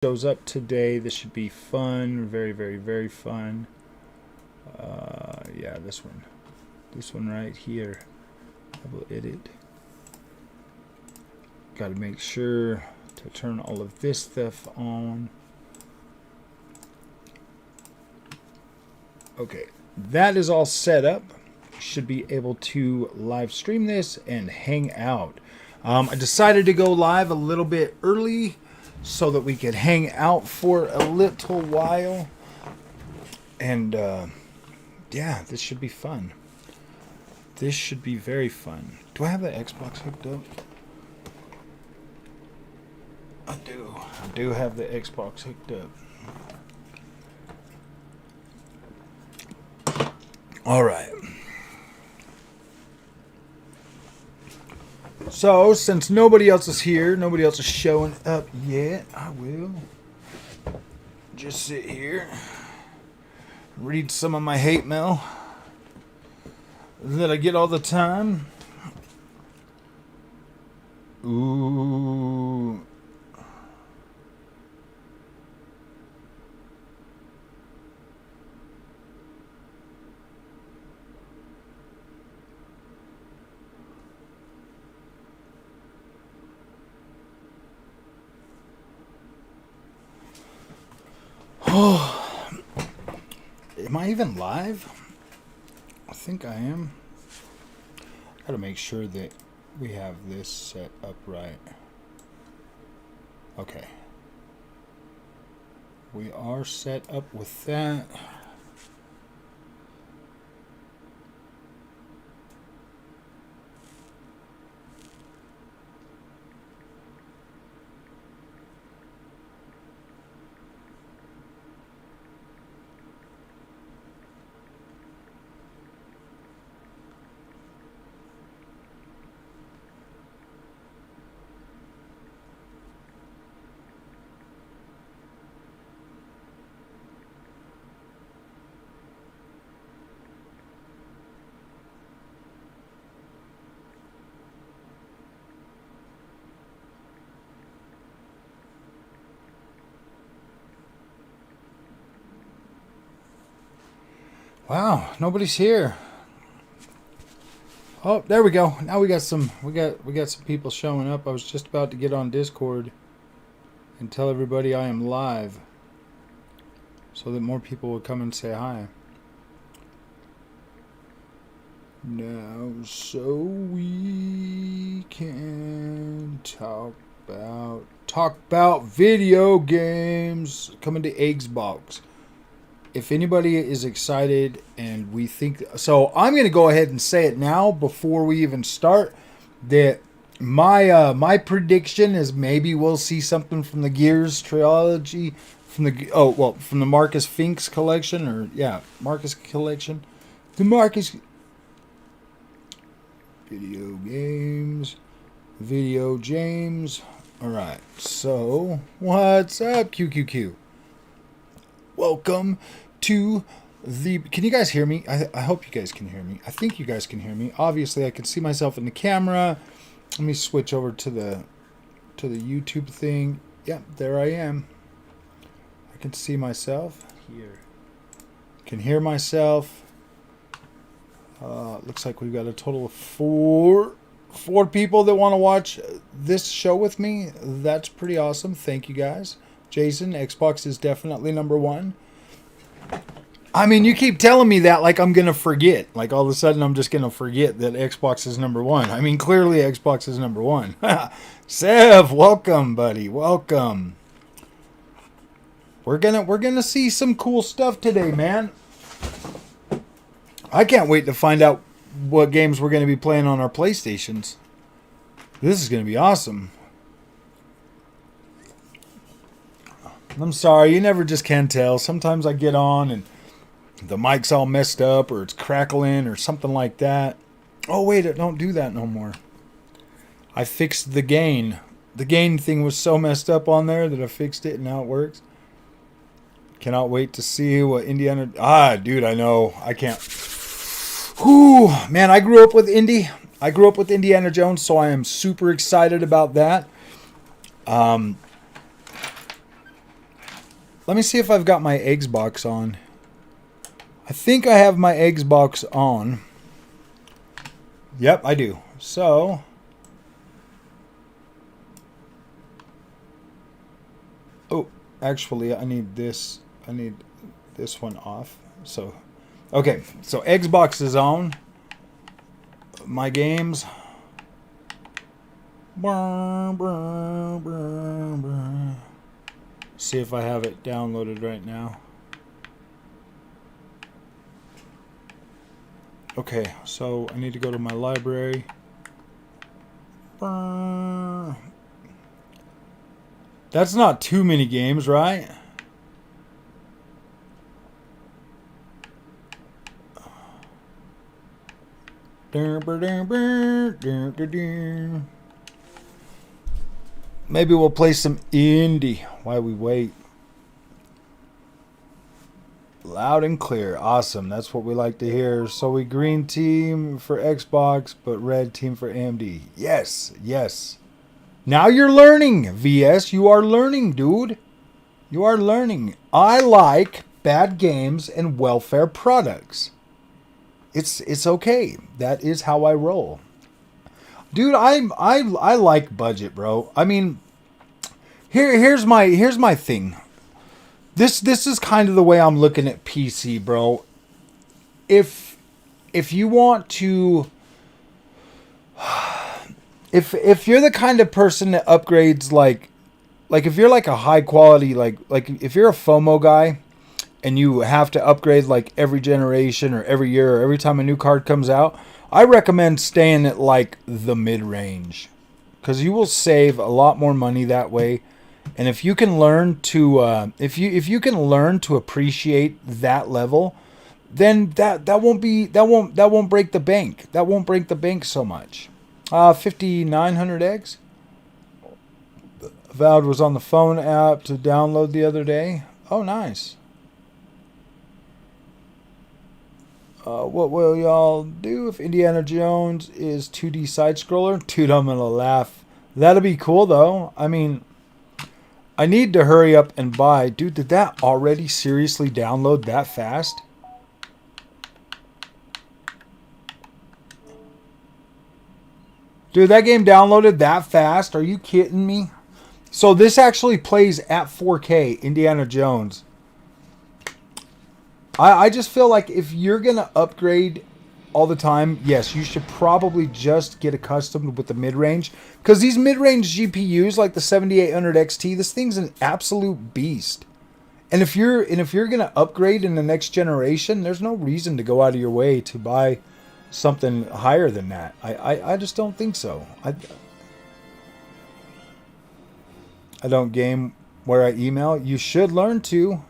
shows up today. This should be fun. Very, very, very fun. Yeah, this one. This one right here. I will edit. Got to make sure to turn all of this stuff on. Okay, that is all set up. Should be able to live stream this and hang out. I decided to go live a little bit early so that we could hang out for a little while. And yeah, this should be fun. This should be very fun. Do I have the Xbox hooked up? I do. I do have the Xbox hooked up. All right. So, since nobody else is here, nobody else is showing up yet, I will just sit here, read some of my hate mail that I get all the time. Ooh. Oh, am I even live? I think I am. Gotta make sure that we have this set up right. Okay. We are set up with that. Wow, nobody's here. Oh, there we go. Now we got some people showing up. I was just about to get on Discord and tell everybody I am live so that more people would come and say hi. Now, so we can talk about video games coming to Xbox. If anybody is excited and we think so, I'm going to go ahead and say it now before we even start that my prediction is maybe we'll see something from the Gears trilogy from the Marcus Fink's collection Marcus collection. The Marcus Video James. All right. So, what's up, QQQ? Welcome to the... Can you guys hear me? I hope you guys can hear me. I think you guys can hear me. Obviously, I can see myself in the camera. Let me switch over to the YouTube thing. Yeah, there I am. I can see myself here. Can hear myself. Looks like we've got a total of four people that want to watch this show with me. That's pretty awesome. Thank you guys. Jason, Xbox is definitely number one. I mean, you keep telling me that like I'm going to forget. Like all of a sudden I'm just going to forget that Xbox is number one. I mean, clearly Xbox is number one. Sev, welcome, buddy. Welcome. We're gonna see some cool stuff today, man. I can't wait to find out what games we're going to be playing on our PlayStations. This is going to be awesome. I'm sorry, you never just can tell. Sometimes I get on and the mic's all messed up or it's crackling or something like that. Oh, wait, don't do that no more. I fixed the gain. The gain thing was so messed up on there that I fixed it and now it works. Cannot wait to see what Indiana... dude, I know. I can't... Whew, man, I grew up with Indiana Jones, so I am super excited about that. Let me see if I've got my Xbox on. I think I have my Xbox on. Yep, I do. So, oh, actually, I need this. I need this one off. So, okay. So Xbox is on. My games. See if I have it downloaded right now. Okay, so I need to go to my library. That's not too many games, right? Maybe we'll play some indie while we wait. Loud and clear. Awesome. That's what we like to hear. So we green team for Xbox, but red team for AMD. Yes, yes. Now you're learning, VS. You are learning, dude. You are learning. I like bad games and welfare products. It's okay. That is how I roll. Dude, I like budget, bro. I mean, here's my thing. This is kind of the way I'm looking at PC, bro. If you want to, if you're the kind of person that upgrades like if you're like a high quality like if you're a FOMO guy and you have to upgrade like every generation or every year or every time a new card comes out, I recommend staying at like the mid-range, because you will save a lot more money that way. And if you can learn to if you can learn to appreciate that level, then that won't break the bank. That won't break the bank so much. 5,900 eggs. Avowed was on the phone app to download the other day. Oh, nice. What will y'all do if Indiana Jones is 2D side scroller? Dude, I'm gonna laugh. That'll be cool though. I mean, I need to hurry up and buy. Dude, did that already seriously download that fast? Dude, that game downloaded that fast? Are you kidding me? So this actually plays at 4K, Indiana Jones. I just feel like if you're going to upgrade all the time, yes, you should probably just get accustomed with the mid-range. Because these mid-range GPUs, like the 7800 XT, this thing's an absolute beast. And if you're going to upgrade in the next generation, there's no reason to go out of your way to buy something higher than that. I just don't think so. I don't game where I email. You should learn to.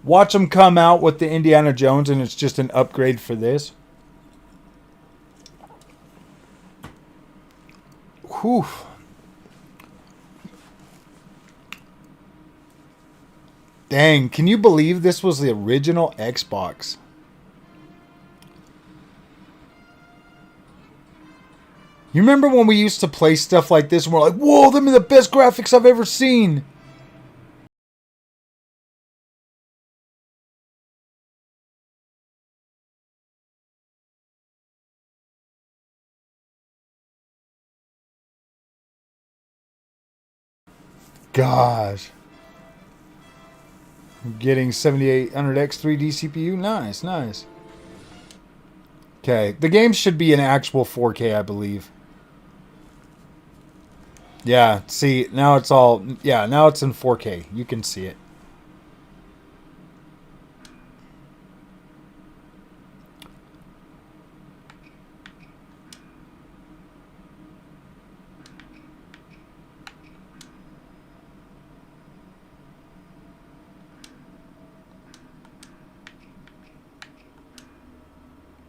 Watch them come out with the Indiana Jones and it's just an upgrade for this. Whew. Dang, can you believe this was the original Xbox? You remember when we used to play stuff like this and we're like, whoa, them are the best graphics I've ever seen. Gosh. I'm getting 7800X 3D CPU. Nice, nice. Okay, the game should be in actual 4K, I believe. Yeah, see, now it's all... Yeah, now it's in 4K. You can see it.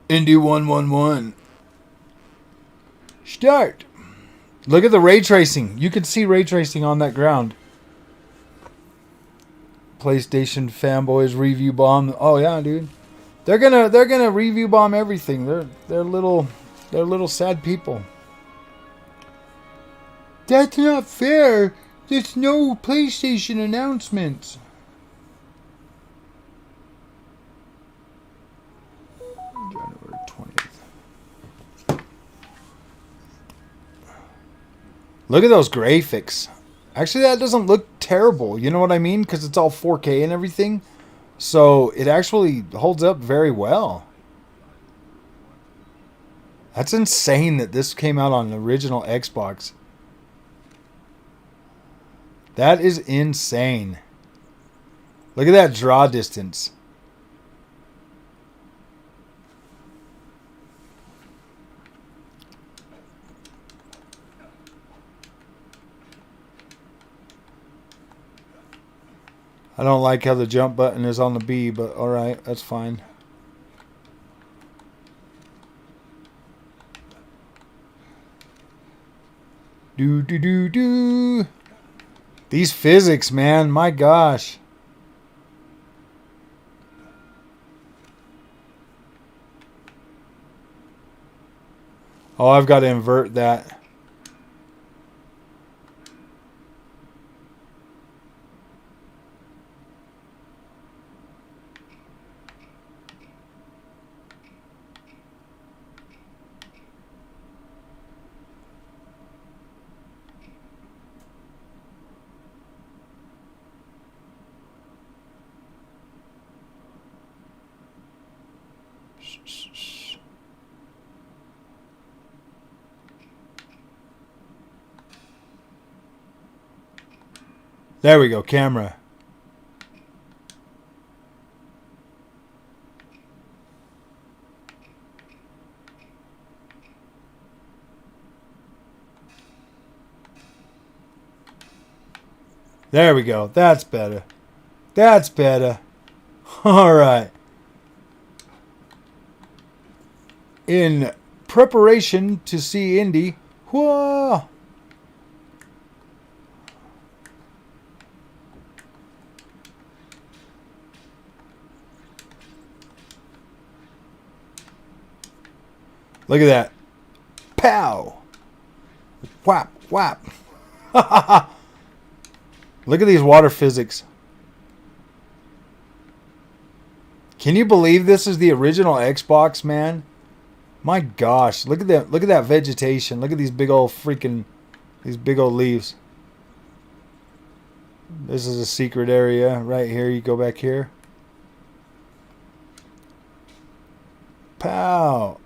Indy 111. Start. Look at the ray tracing. You can see ray tracing on that ground. PlayStation fanboys review bomb. Oh yeah, dude. They're gonna review bomb everything. They're little sad people. That's not fair. There's no PlayStation announcements. January 20th. Look at those graphics. Actually, that doesn't look terrible. You know what I mean? Because it's all 4K and everything. So it actually holds up very well. That's insane that this came out on the original Xbox. That is insane. Look at that draw distance. I don't like how the jump button is on the B, but alright, that's fine. Do do do do. These physics, man, my gosh. Oh, I've got to invert that. There we go, camera. There we go. That's better. That's better. All right. In preparation to see Indy. Whoa! Look at that. Pow! Whap, whap. Look at these water physics. Can you believe this is the original Xbox, man? My gosh, look at that. Look at that vegetation. Look at these big old leaves. This is a secret area right here. You go back here. Pow.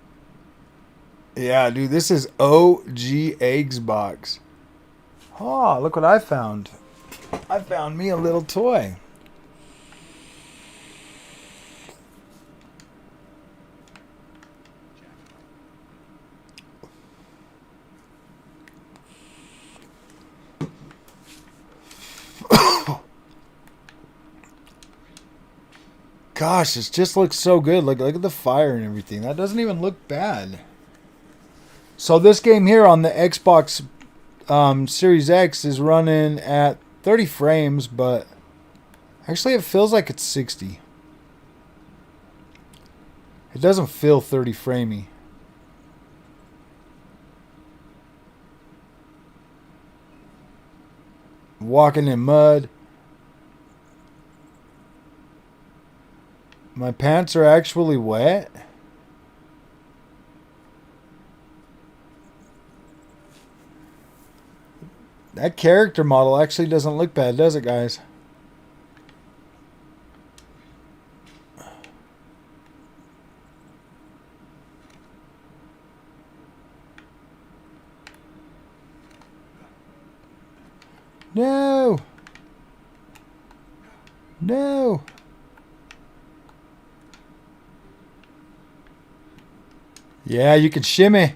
Yeah, dude, this is OG Xbox. Oh, look what I found. I found me a little toy. Gosh, it just looks so good. Look at the fire and everything. That doesn't even look bad. So this game here on the Xbox Series X is running at 30 frames, but actually it feels like it's 60. It doesn't feel 30 framey. Walking in mud. My pants are actually wet. That character model actually doesn't look bad, does it, guys? No! No! Yeah, you could shimmy.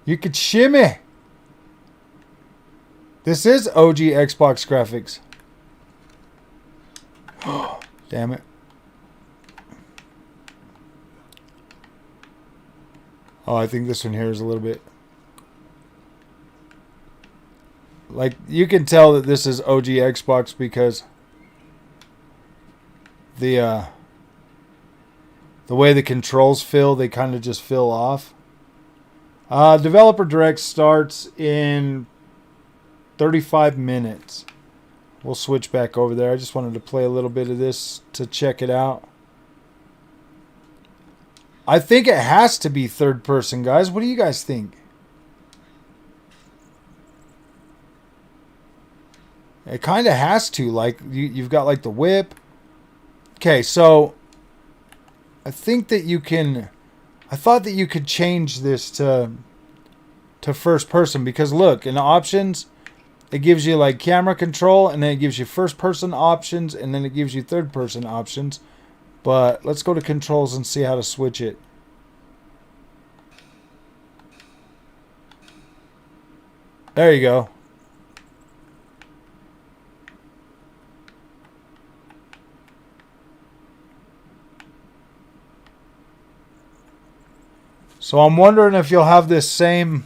You could shimmy. This is OG Xbox graphics. Damn it. Oh, I think this one here is a little bit... Like, you can tell that this is OG Xbox because the way the controls feel, they kind of just feel off. Developer Direct starts in 35 minutes. We'll switch back over there. I just wanted to play a little bit of this to check it out. I think it has to be third person, guys. What do you guys think? It kind of has to. Like, you've got, like, the whip. Okay, so I think that you can... I thought that you could change this to first person. Because, look, in the options, it gives you, like, camera control. And then it gives you first person options. And then it gives you third person options. But let's go to controls and see how to switch it. There you go. So I'm wondering if you'll have this same...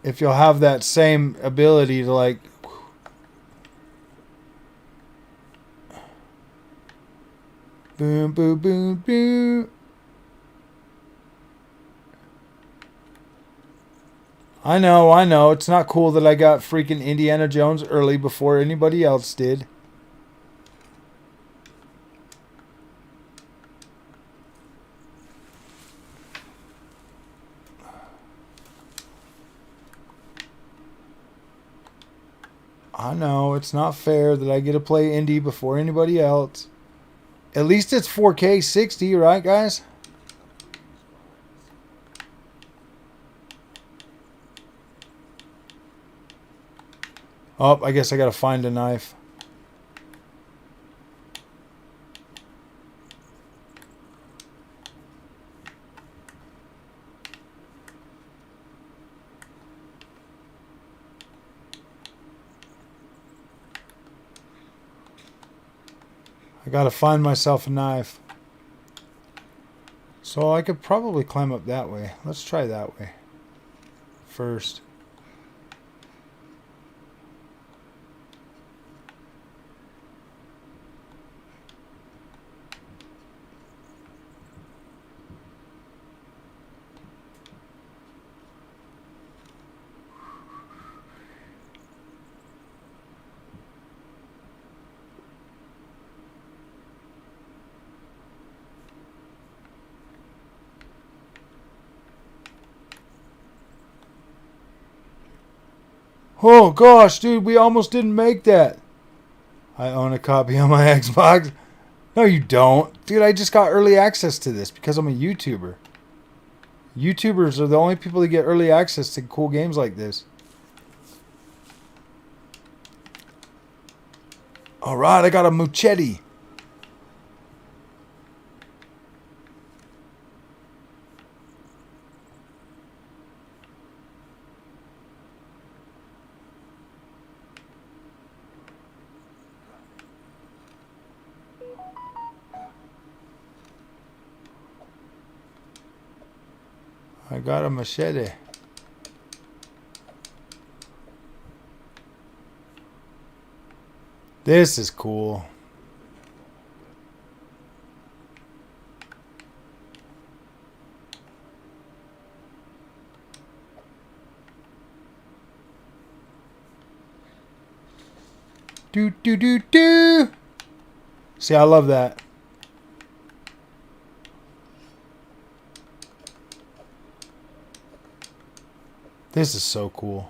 If you'll have that same ability to, like... Boom, boom, boom, boom. I know. It's not cool that I got freaking Indiana Jones early before anybody else did. I know, it's not fair that I get to play Indy before anybody else. At least it's 4K 60, right, guys? Oh, I guess I gotta find a knife. I gotta find myself a knife. So I could probably climb up that way. Let's try that way first. Oh gosh, dude, we almost didn't make that. I own a copy on my Xbox. No, you don't. Dude, I just got early access to this because I'm a YouTuber. YouTubers are the only people that get early access to cool games like this. Alright, I got a machete. I got a machete. This is cool. Do do do do. See, I love that. This is so cool.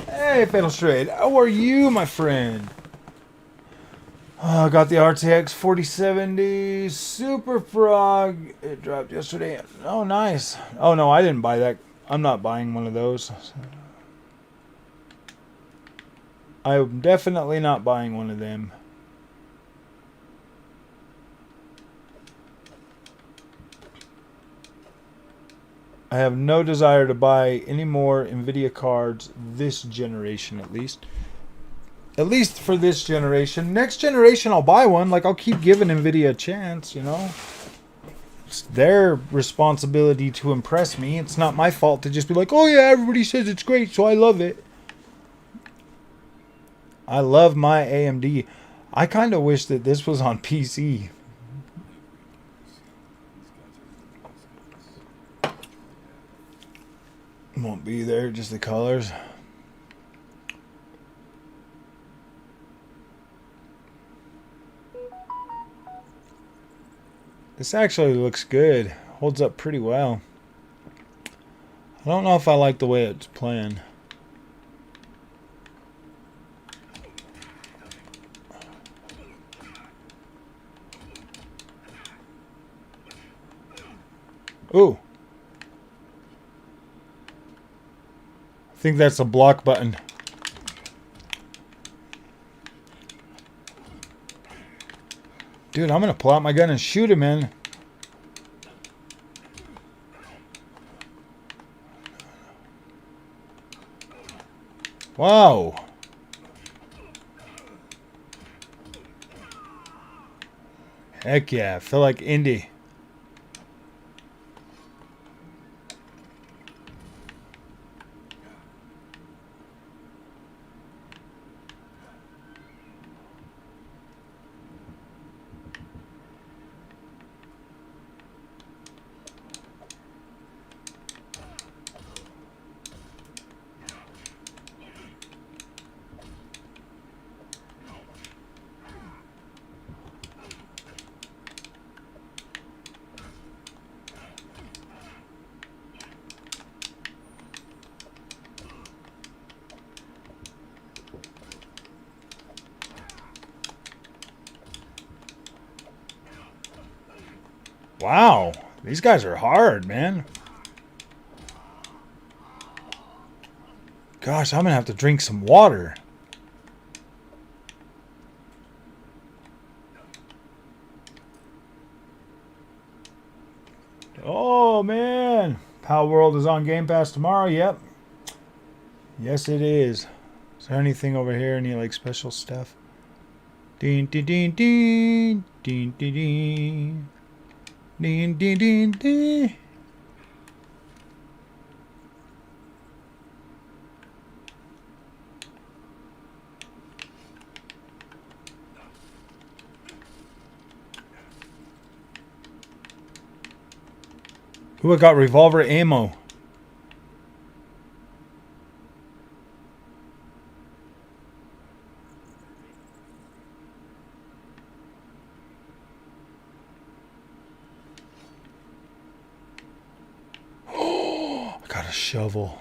Hey, Fatal Strayed. How are you, my friend? Oh, I got the RTX 4070 Super Frog. It dropped yesterday. Oh, nice. Oh, no, I didn't buy that. I'm not buying one of those. I'm definitely not buying one of them. I have no desire to buy any more NVIDIA cards this generation, at least. At least for this generation. Next generation, I'll buy one. Like, I'll keep giving NVIDIA a chance, you know. It's their responsibility to impress me. It's not my fault to just be like, oh yeah, everybody says it's great, so I love it. I love my AMD. I kind of wish that this was on PC. Won't be there, just the colors. This actually looks good. Holds up pretty well. I don't know if I like the way it's playing. Ooh. I think that's a block button. Dude, I'm going to pull out my gun and shoot him, man. Wow. Heck yeah. I feel like indie. Wow, these guys are hard, man. Gosh, I'm gonna have to drink some water. Oh, man. Power World is on Game Pass tomorrow. Yep. Yes, it is. Is there anything over here? Any, like, special stuff? Ding, ding, ding, ding. Ding, ding, ding. Ding, ding, ding, ding. Ooh, I got revolver ammo. Oh, I got a shovel.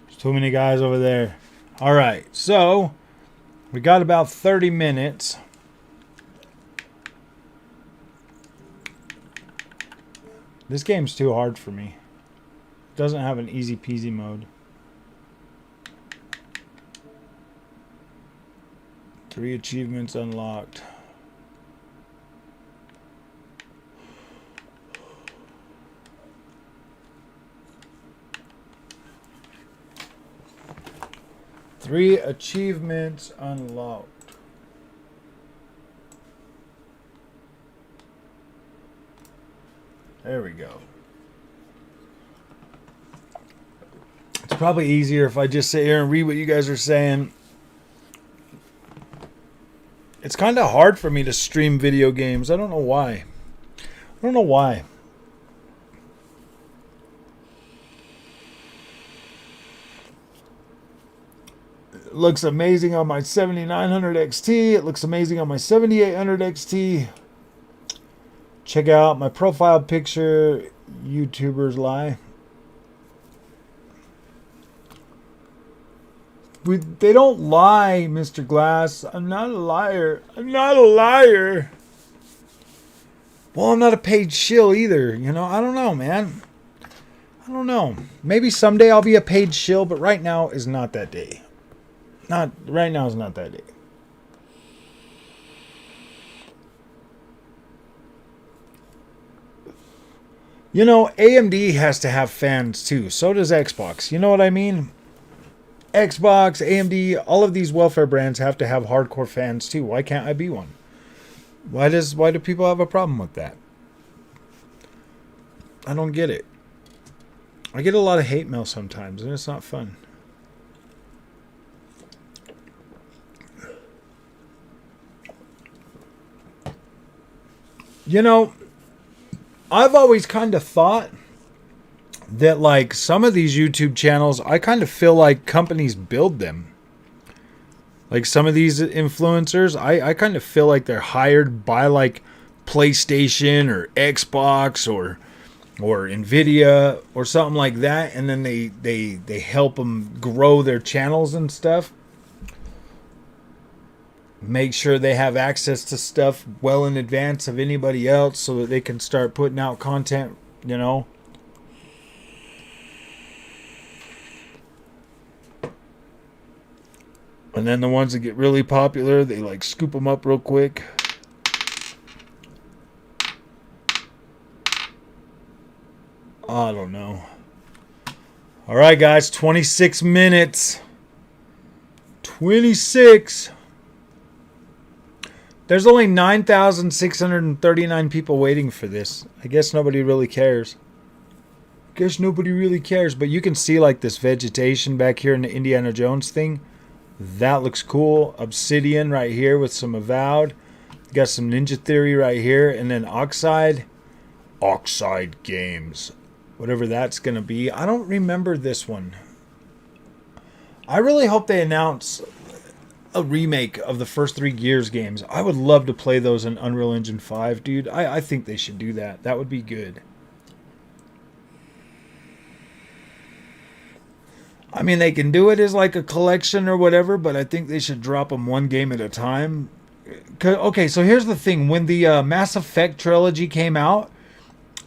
There's too many guys over there. All right, so we got about 30 minutes. This game's too hard for me. It doesn't have an easy peasy mode. 3 achievements unlocked. Three achievements unlocked. There we go. It's probably easier if I just sit here and read what you guys are saying. It's kind of hard for me to stream video games. I don't know why. I don't know why. It looks amazing on my 7900 XT. It looks amazing on my 7800 XT. Check out my profile picture. YouTubers lie. They don't lie, Mr. Glass. I'm not a liar. I'm not a liar. Well, I'm not a paid shill either. You know, I don't know, man. I don't know. Maybe someday I'll be a paid shill, but right now is not that day. Right now is not that day. You know, AMD has to have fans too. So does Xbox. You know what I mean? Xbox, AMD, all of these welfare brands have to have hardcore fans too. Why can't I be one? Why do people have a problem with that? I don't get it. I get a lot of hate mail sometimes, and it's not fun. You know, I've always kind of thought that like some of these YouTube channels, I kind of feel like companies build them. Like some of these influencers, I kind of feel like they're hired by like PlayStation or Xbox or Nvidia or something like that, and then they help them grow their channels and stuff. Make sure they have access to stuff well in advance of anybody else so that they can start putting out content, you know. And then the ones that get really popular, they like scoop them up real quick. I don't know. All right, guys, 26 minutes. 26. There's only 9,639 people waiting for this. I guess nobody really cares. But you can see like this vegetation back here in the Indiana Jones thing. That looks cool. Obsidian right here with some Avowed. Got some Ninja Theory right here. And then Oxide Games. Whatever that's going to be. I don't remember this one. I really hope they announce a remake of the first 3 Gears games. I would love to play those in Unreal Engine 5, dude. I think they should do that. That would be good. I mean, they can do it as like a collection or whatever, but I think they should drop them one game at a time. Okay, so here's the thing. When the Mass Effect trilogy came out,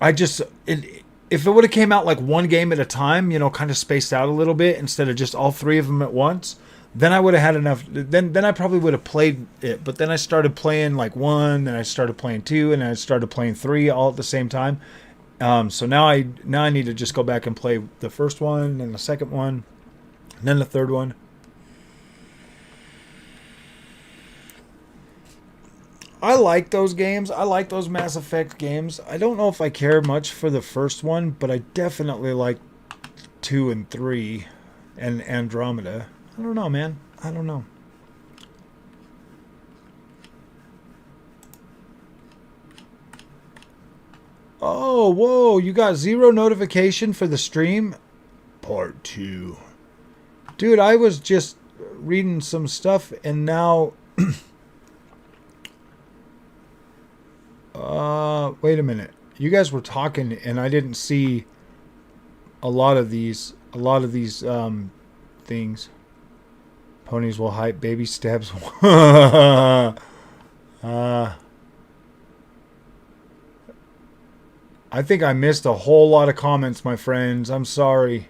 if it would have came out like one game at a time, you know, kind of spaced out a little bit instead of just all 3 of them at once, then I would have had enough. Then I probably would have played it. But then I started playing like 1, then I started playing 2, and then I started playing 3 all at the same time. So now I need to just go back and play the first one, and the second one, and then the third one. I like those games. I like those Mass Effect games. I don't know if I care much for the first one, but I definitely like 2 and 3 and Andromeda. I don't know, man. I don't know. Oh, whoa. You got 0 notification for the stream? Part 2. Dude, I was just reading some stuff and now... wait a minute. You guys were talking and I didn't see a lot of these things. Ponies will hype baby steps. I think I missed a whole lot of comments, my friends. I'm sorry.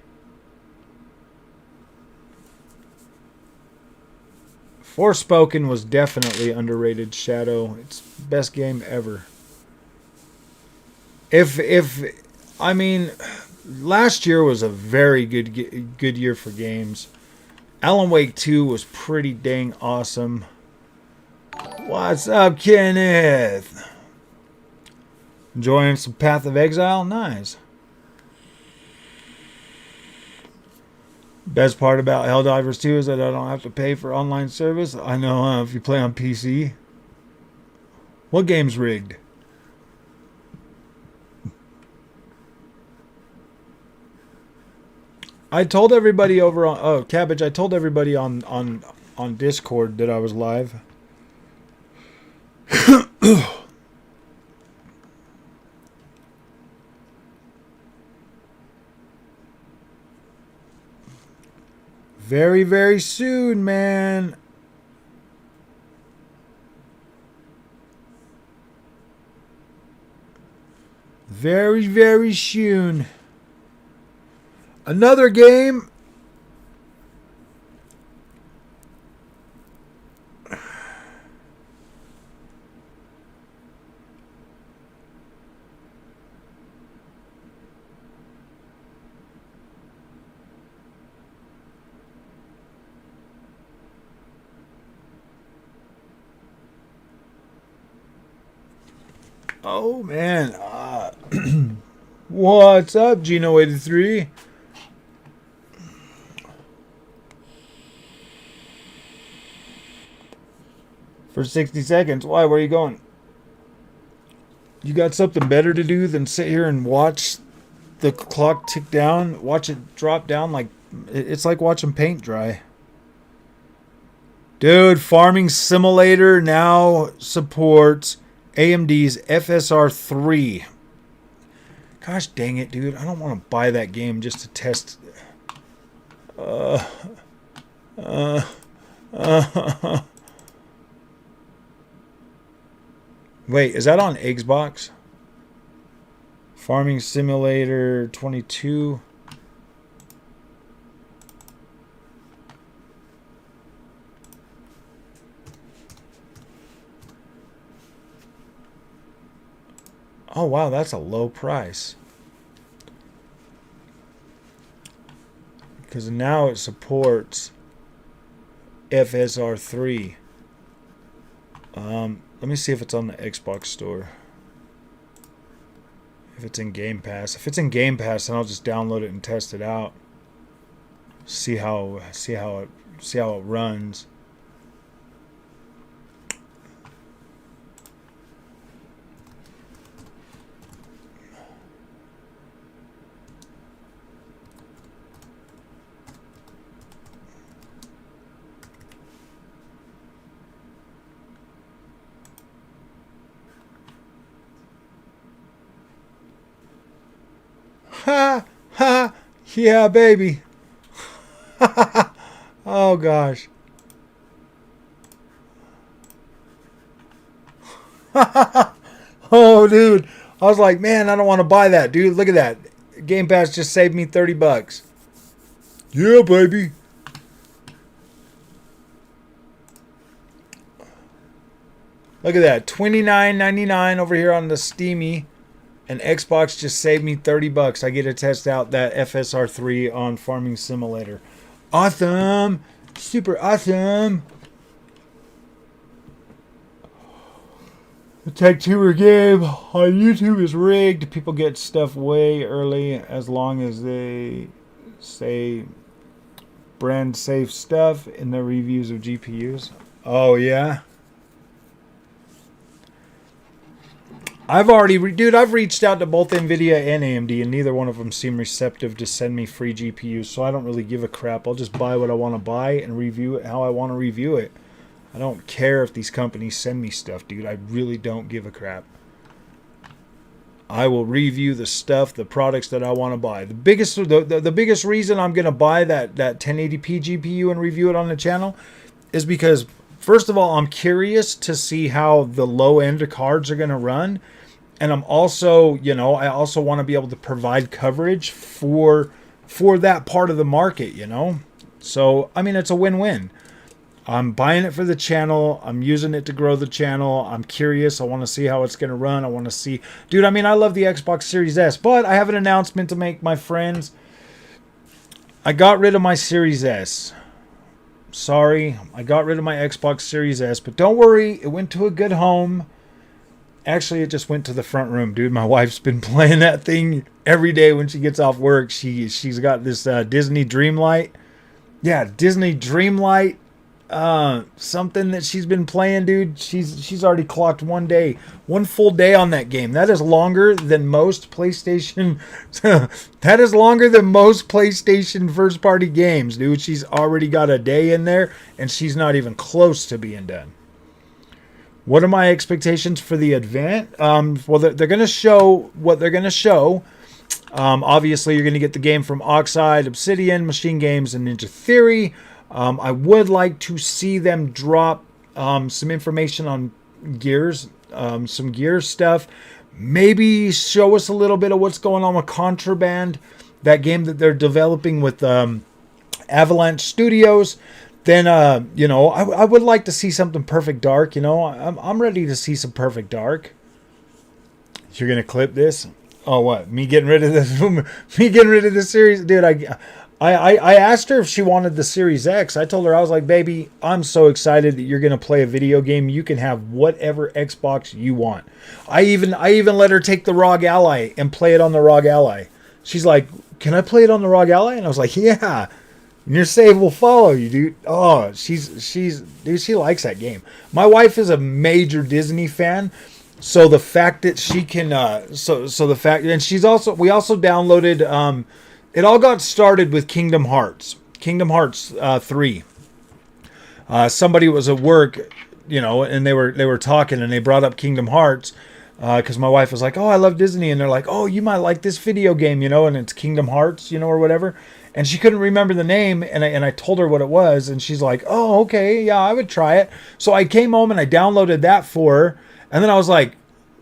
Forspoken was definitely underrated, Shadow. It's best game ever. I mean, last year was a very good year for games. Alan Wake 2 was pretty dang awesome. What's up, Kenneth? Enjoying some Path of Exile? Nice. Best part about Helldivers 2 is that I don't have to pay for online service. I know, if you play on PC. What game's rigged? I told everybody over on Cabbage. I told everybody on Discord that I was live. Very, very soon, man. Very, very soon. Another game. Oh, man. What's up, Gino83? For 60 seconds. Why? Where are you going? You got something better to do than sit here and watch the clock tick down. Watch it drop down like it's like watching paint dry. Dude, Farming Simulator now supports AMD's FSR 3. Gosh dang it, dude. I don't want to buy that game just to test. Wait, is that on Xbox? Farming Simulator 22. Oh, wow, that's a low price. Because now it supports FSR 3. Let me see if it's on the Xbox store. If it's in Game Pass. If it's in Game Pass, then I'll just download it and test it out. See how it runs. Ha ha, yeah, baby. Oh gosh. Oh dude, I was like, man, I don't want to buy that, dude. Look at that. Game Pass just saved me $30. Yeah, baby. Look at that, $29.99 over here on the Steamy. And Xbox just saved me $30. I get to test out that FSR 3 on Farming Simulator. Awesome. Super awesome. The Tech-Tuber game on YouTube is rigged. People get stuff way early as long as they say brand safe stuff in their reviews of GPUs. Oh, yeah? I've reached out to both NVIDIA and AMD, and neither one of them seem receptive to send me free GPUs, so I don't really give a crap. I'll just buy what I want to buy and review it how I want to review it. I don't care if these companies send me stuff, dude. I really don't give a crap. I will review the stuff, the products that I want to buy. The biggest reason I'm going to buy that 1080p GPU and review it on the channel is because, first of all, I'm curious to see how the low-end cards are going to run. And I'm also, I also want to be able to provide coverage for that part of the market, So, I mean, it's a win-win. I'm buying it for the channel. I'm using it to grow the channel. I'm curious. I want to see how it's going to run. I want to see... Dude, I mean, I love the Xbox Series S, but I have an announcement to make, my friends. I got rid of my Series S. Sorry, I got rid of my Xbox Series S, but don't worry, it went to a good home. Actually, it just went to the front room, dude. My wife's been playing that thing every day when she gets off work. She's got this Disney Dreamlight. Yeah, Disney Dreamlight. Something that she's been playing, dude. She's already clocked one full day on that game. That is longer than most PlayStation. That is longer than most PlayStation first party games, dude. She's already got a day in there, and she's not even close to being done. What are my expectations for the event? Well, they're going to show what they're going to show. Obviously, you're going to get the game from Oxide, Obsidian, Machine Games, and Ninja Theory. I would like to see them drop some information on Gears, some Gears stuff. Maybe show us a little bit of what's going on with Contraband, that game that they're developing with Avalanche Studios. Then, I would like to see something Perfect Dark. I'm ready to see some Perfect Dark. You're gonna clip this? Oh, what? Me getting rid of this? Me getting rid of the series, dude. I asked her if she wanted the Series X. I told her, I was like, baby, I'm so excited that you're going to play a video game. You can have whatever Xbox you want. I even let her take the ROG Ally and play it on the ROG Ally. She's like, can I play it on the ROG Ally? And I was like, yeah. And your save will follow you, dude. Oh, dude, she likes that game. My wife is a major Disney fan. So the fact that she can, so the fact, and we also downloaded, it all got started with Kingdom Hearts 3. Somebody was at work, and they were talking, and they brought up Kingdom Hearts, because my wife was like, "Oh, I love Disney," and they're like, "Oh, you might like this video game, and it's Kingdom Hearts, or whatever." And she couldn't remember the name, and I told her what it was, and she's like, "Oh, okay, yeah, I would try it." So I came home and I downloaded that for her, and then I was like,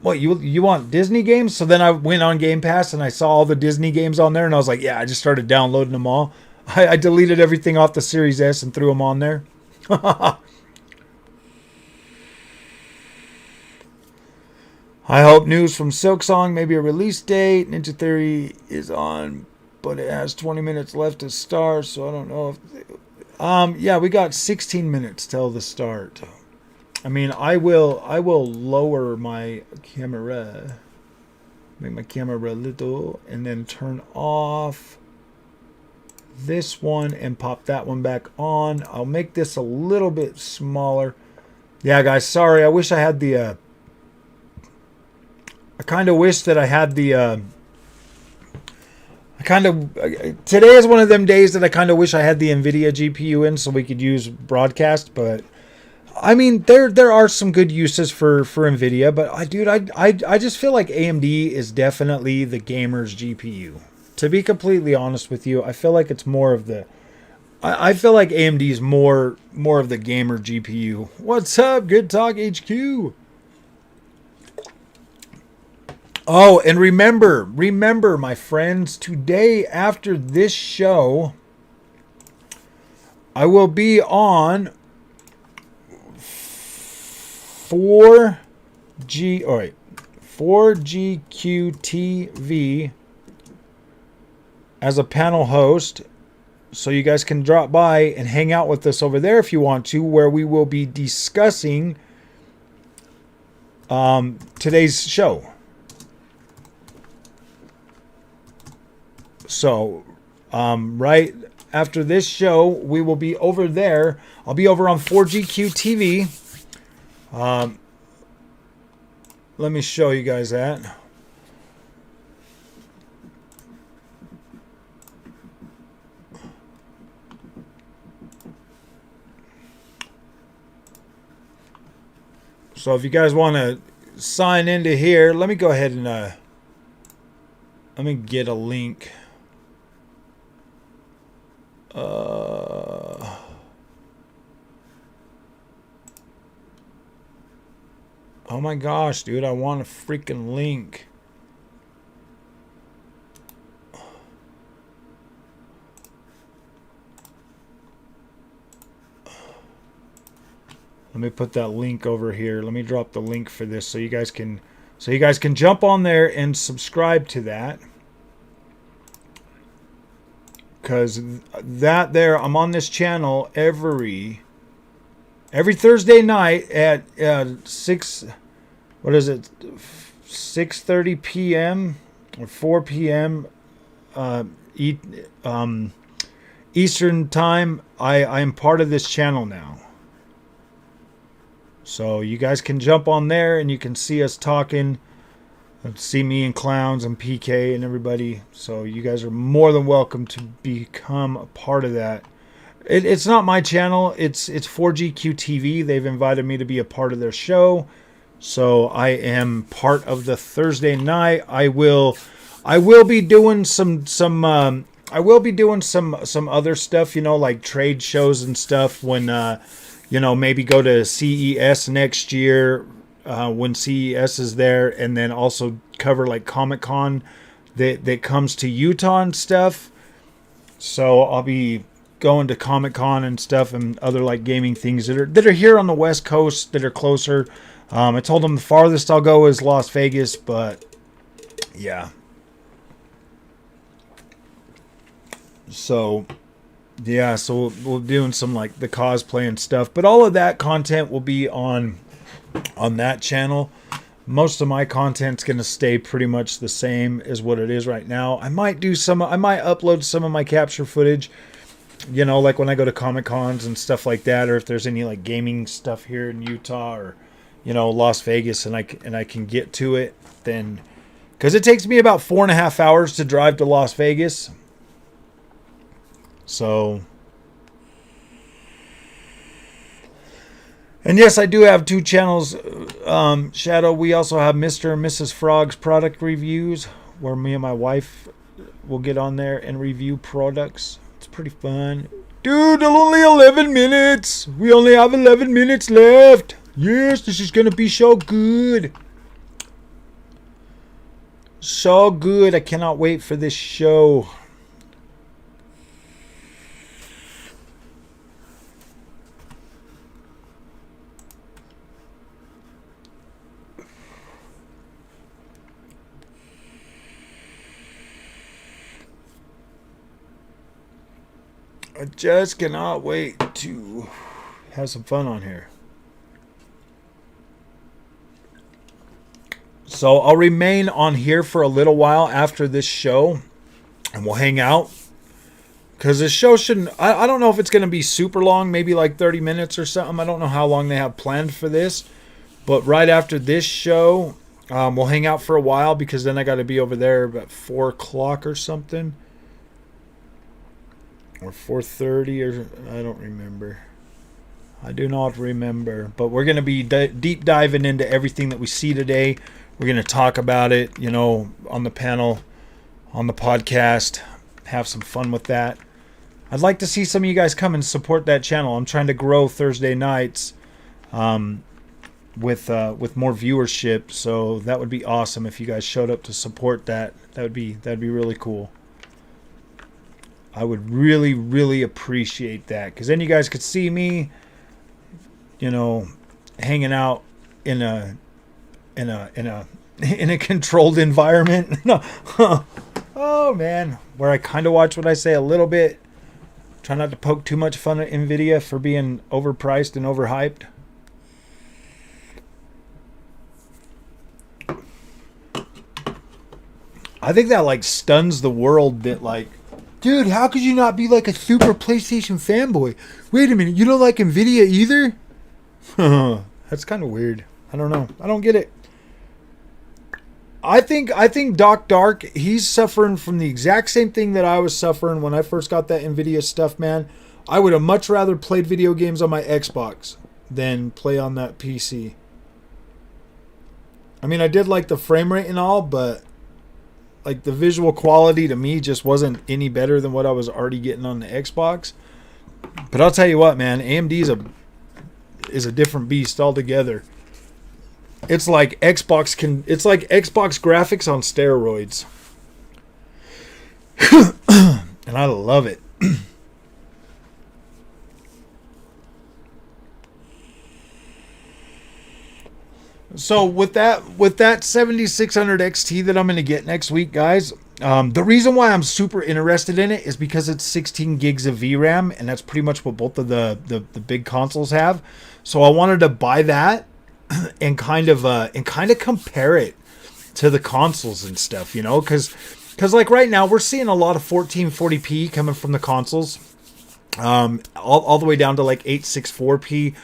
"What, you want Disney games?" So then I went on Game Pass and I saw all the Disney games on there, and I was like, "Yeah," I just started downloading them all. I deleted everything off the Series S and threw them on there. I hope news from Silksong, maybe a release date. Ninja Theory is on, but it has 20 minutes left to start, so I don't know if... yeah, we got 16 minutes till the start. I mean, I will lower my camera, make my camera little, and then turn off this one and pop that one back on. I'll make this a little bit smaller. Yeah, guys, sorry. I wish I had the... I kind of wish that I had the... today is one of them days that I kind of wish I had the NVIDIA GPU in so we could use broadcast, but I mean, there are some good uses for NVIDIA, but I just feel like AMD is definitely the gamer's GPU. To be completely honest with you, I feel like it's more of the... I feel like AMD is more of the gamer GPU. What's up, Good Talk HQ? Oh, and remember, my friends, today after this show, I will be on 4GQTV as a panel host. So you guys can drop by and hang out with us over there if you want to, where we will be discussing today's show. So, right after this show, we will be over there. I'll be over on 4GQ TV. Let me show you guys that. So if you guys want to sign into here, let me go ahead and let me get a link. Oh my gosh, dude, I want a freaking link. Let me put that link over here. Let me drop the link for this so you guys can jump on there and subscribe to that. Because that there, I'm on this channel every Thursday night at 6:30 p.m. or 4 p.m. Eastern time. I am part of this channel now. So you guys can jump on there and you can see us talking. See me and Clowns and PK and everybody. So you guys are more than welcome to become a part of that. It's not my channel. It's 4GQ TV. They've invited me to be a part of their show. So I am part of the Thursday night. I will be doing some other stuff, like trade shows and stuff when maybe go to CES next year. When CES is there, and then also cover like Comic-Con that comes to Utah and stuff. So I'll be going to Comic-Con and stuff and other like gaming things that are here on the West Coast that are closer. I told them the farthest I'll go is Las Vegas, but yeah. So yeah, so we'll be doing some like the cosplay and stuff, but all of that content will be on that channel. Most of my content's going to stay pretty much the same as what it is right now. I might upload some of my capture footage, like when I go to Comic Cons and stuff like that, or if there's any like gaming stuff here in Utah, or Las Vegas, and I can get to it, then, because it takes me about 4.5 hours to drive to Las Vegas. So, and yes, I do have 2 channels. Shadow, we also have Mr. and Mrs. Frog's product reviews, where me and my wife will get on there and review products. It's pretty fun. Dude, only 11 minutes. We only have 11 minutes left. Yes, this is going to be so good. So good. I cannot wait for this show. I just cannot wait to have some fun on here. So I'll remain on here for a little while after this show, and we'll hang out. Because this show shouldn't... I don't know if it's going to be super long, maybe like 30 minutes or something. I don't know how long they have planned for this. But right after this show, we'll hang out for a while, because then I got to be over there about 4 o'clock or something. Or 4:30, or I don't remember. I do not remember. But we're going to be deep diving into everything that we see today. We're going to talk about it, on the panel, on the podcast. Have some fun with that. I'd like to see some of you guys come and support that channel. I'm trying to grow Thursday nights with more viewership. So that would be awesome if you guys showed up to support that. That'd be really cool. I would really, really appreciate that, because then you guys could see me, hanging out in a controlled environment. Oh man, where I kind of watch what I say a little bit. Try not to poke too much fun at Nvidia for being overpriced and overhyped. I think that stuns the world that dude, how could you not be a super PlayStation fanboy? Wait a minute, you don't like Nvidia either? That's kind of weird. I don't know. I don't get it. I think Doc Dark, he's suffering from the exact same thing that I was suffering when I first got that Nvidia stuff, man. I would have much rather played video games on my Xbox than play on that PC. I mean, I did like the frame rate and all, but the visual quality to me just wasn't any better than what I was already getting on the Xbox. But I'll tell you what, man, AMD is a different beast altogether. It's like Xbox graphics on steroids. And I love it. So with that 7600 XT that I'm going to get next week, guys, the reason why I'm super interested in it is because it's 16 gigs of VRAM, and that's pretty much what both of the big consoles have. So I wanted to buy that and kind of compare it to the consoles and stuff, because right now we're seeing a lot of 1440p coming from the consoles, all the way down to 864p.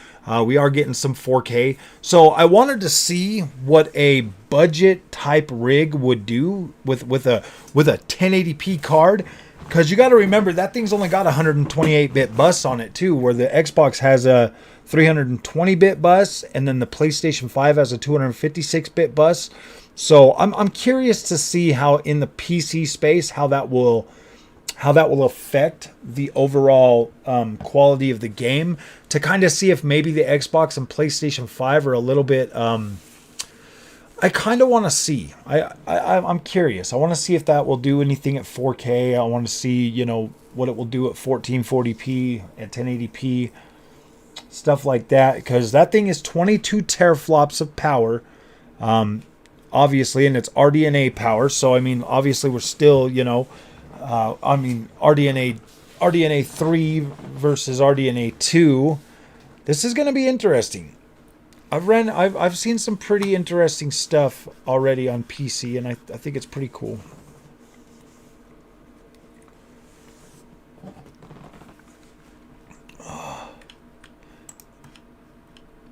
We are getting some 4K. So I wanted to see what a budget type rig would do with a 1080p card, because you got to remember that thing's only got a 128-bit bus on it too, where the Xbox has a 320-bit bus, and then the PlayStation 5 has a 256-bit bus. So I'm curious to see how in the PC space how that will affect the overall quality of the game, to kind of see if maybe the Xbox and PlayStation 5 are a little bit... I kind of want to see. I'm curious. I want to see if that will do anything at 4K. I want to see, what it will do at 1440p, at 1080p, stuff like that. Because that thing is 22 teraflops of power, obviously, and it's RDNA power. So, I mean, obviously we're still, RDNA 3 versus RDNA 2. This is going to be interesting. I've seen some pretty interesting stuff already on PC, and I think it's pretty cool.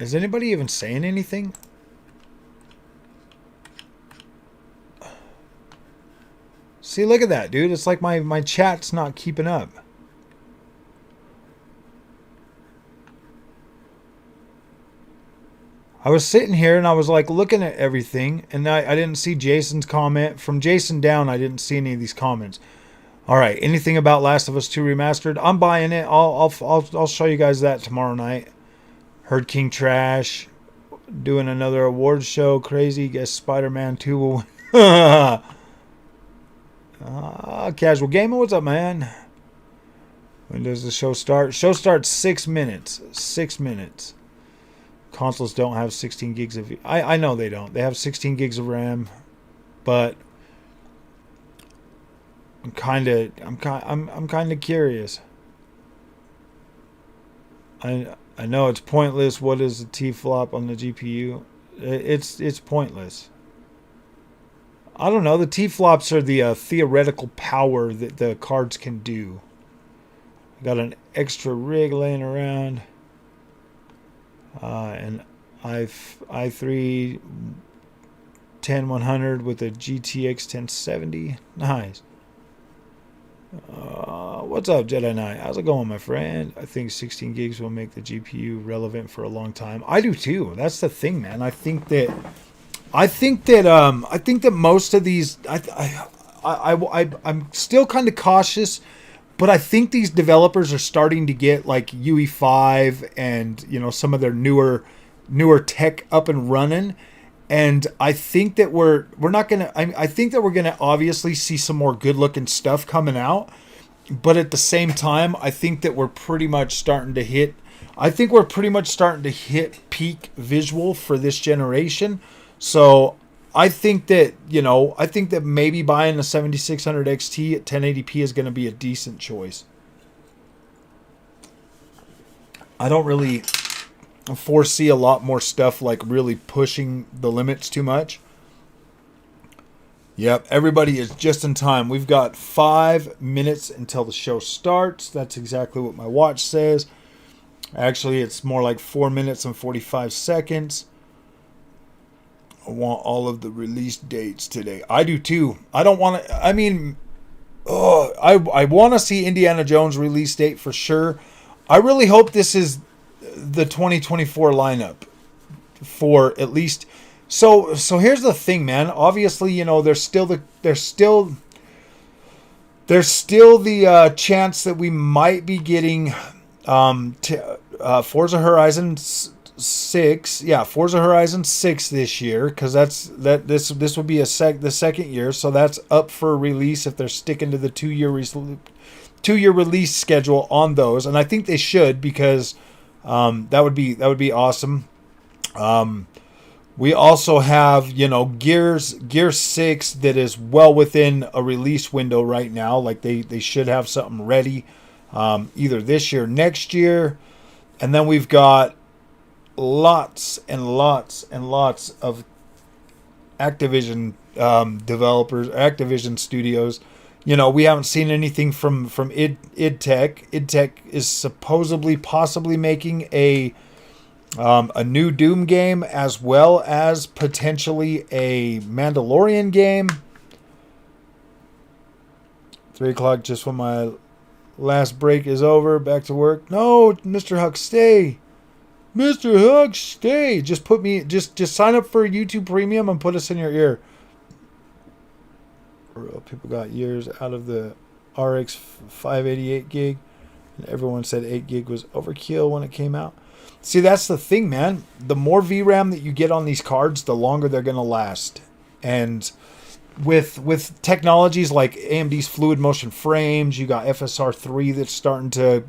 Is anybody even saying anything? See, look at that, dude. It's like my chat's not keeping up. I was sitting here and I was like looking at everything, and I didn't see Jason's comment. From Jason down, I didn't see any of these comments. All right, anything about Last of Us 2 remastered? I'm buying it. I'll show you guys that tomorrow night. Heard King Trash doing another awards show. Crazy. Guess Spider-Man 2 will win. Casual Gamer, what's up, man? When does the show start? Show starts 6 minutes. 6 minutes. Consoles don't have 16 gigs of... I know they don't. They have 16 gigs of RAM, but I'm kind of curious. I know it's pointless. What is a T-flop on the GPU? It's pointless. I don't know. The T-flops are the theoretical power that the cards can do. I got an extra rig laying around. An i3 10100 with a GTX 1070. Nice. What's up, Jedi Knight? How's it going, my friend? I think 16 gigs will make the GPU relevant for a long time. I do too. That's the thing, man. I think that most of these, I'm still kind of cautious, but I think these developers are starting to get like UE5 and, you know, some of their newer tech up and running. And I think that we're not going to, I think that we're going to obviously see some more good looking stuff coming out. But at the same time, I think that we're pretty much starting to hit peak visual for this generation. So I think that maybe buying a 7600 XT at 1080p is going to be a decent choice. I don't really foresee a lot more stuff like really pushing the limits too much. Yep, everybody is just in time. We've got 5 minutes until the show starts. That's exactly what my watch says. Actually, it's more like 4 minutes and 45 seconds. I want all of the release dates today. I do too. I don't want to... I mean... I want to see Indiana Jones release date for sure. I really hope this is the 2024 lineup for at least... So here's the thing, man. Obviously, you know, there's still the chance that we might be getting Forza Horizon 6. Yeah, Forza Horizon 6 this year, because this would be the second year, so that's up for release if they're sticking to the 2-year release schedule on those, and I think they should, because that would be awesome. We also have, you know, Gear 6 that is well within a release window right now. Like they should have something ready either this year or next year. And then we've got lots and lots and lots of Activision developers, Activision studios. You know, we haven't seen anything from id Tech. id Tech is supposedly possibly making a new Doom game, as well as potentially a Mandalorian game. 3 o'clock, just when my last break is over. Back to work. No, Mr. Huck, stay. Mr. Huck, stay. Just sign up for YouTube Premium and put us in your ear. People got years out of the RX 588 gig, and everyone said 8 gig was overkill when it came out. See, that's the thing, man. The more VRAM that you get on these cards, the longer they're going to last. And with technologies like AMD's fluid motion frames, you got FSR3 that's starting to...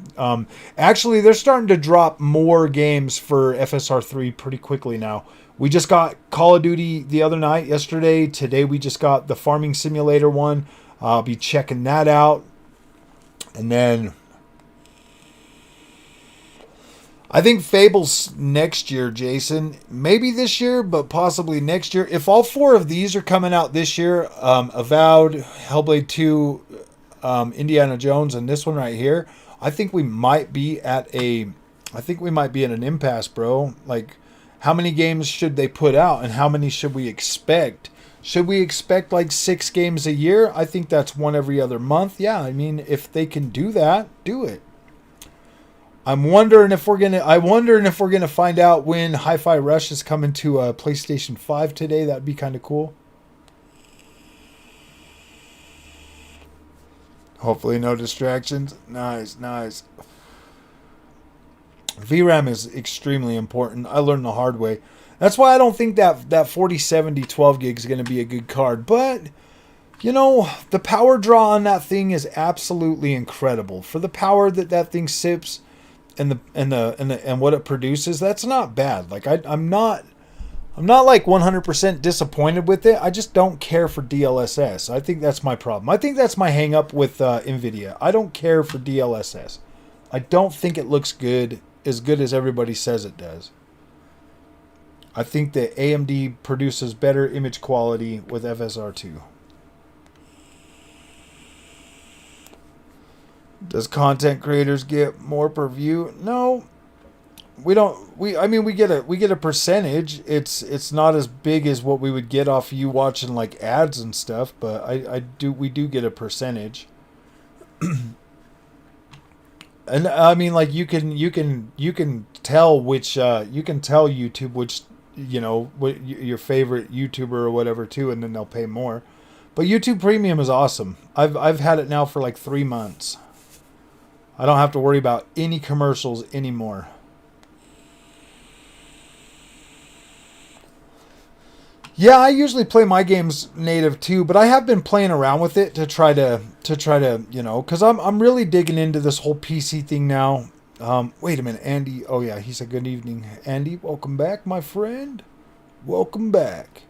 actually, they're starting to drop more games for FSR3 pretty quickly now. We just got Call of Duty the other night, yesterday. Today we just got the Farming Simulator one. I'll be checking that out. And then... I think Fable's next year, Jason. Maybe this year, but possibly next year. If all 4 of these are coming out this year, Avowed, Hellblade 2, Indiana Jones, and this one right here, I think we might be at an impasse, bro. Like, How many games should they put out, and how many should we expect? Should we expect like 6 games a year? I think that's one every other month. Yeah, I mean, if they can do that, do it. I'm wondering if we're gonna find out when Hi-Fi Rush is coming to PlayStation 5 today. That'd be kind of cool. Hopefully no distractions. Nice, nice. VRAM is extremely important. I learned the hard way. That's why I don't think that 4070 12 gig is going to be a good card. But, you know, the power draw on that thing is absolutely incredible. For the power that thing sips and what it produces, that's not bad. Like I'm not like 100% disappointed with it. I just don't care for DLSS. I think that's my problem. I think that's my hang up with Nvidia. I don't care for DLSS. I don't think it looks good as everybody says it does. I think that AMD produces better image quality with FSR2. Does content creators get more per view? No. We don't. I mean, we get a percentage. It's not as big as what we would get off you watching like ads and stuff, but we do get a percentage. And I mean, like you can tell which you can tell YouTube which, you know, what your favorite YouTuber or whatever too, and then they'll pay more. But YouTube Premium is awesome. I've had it now for like 3 months. I don't have to worry about any commercials anymore. Yeah, I usually play my games native too, but I have been playing around with it to try to you know, because I'm really digging into this whole PC thing now. Wait a minute, Andy. Oh yeah, he said good evening, Andy. Welcome back, my friend. Welcome back.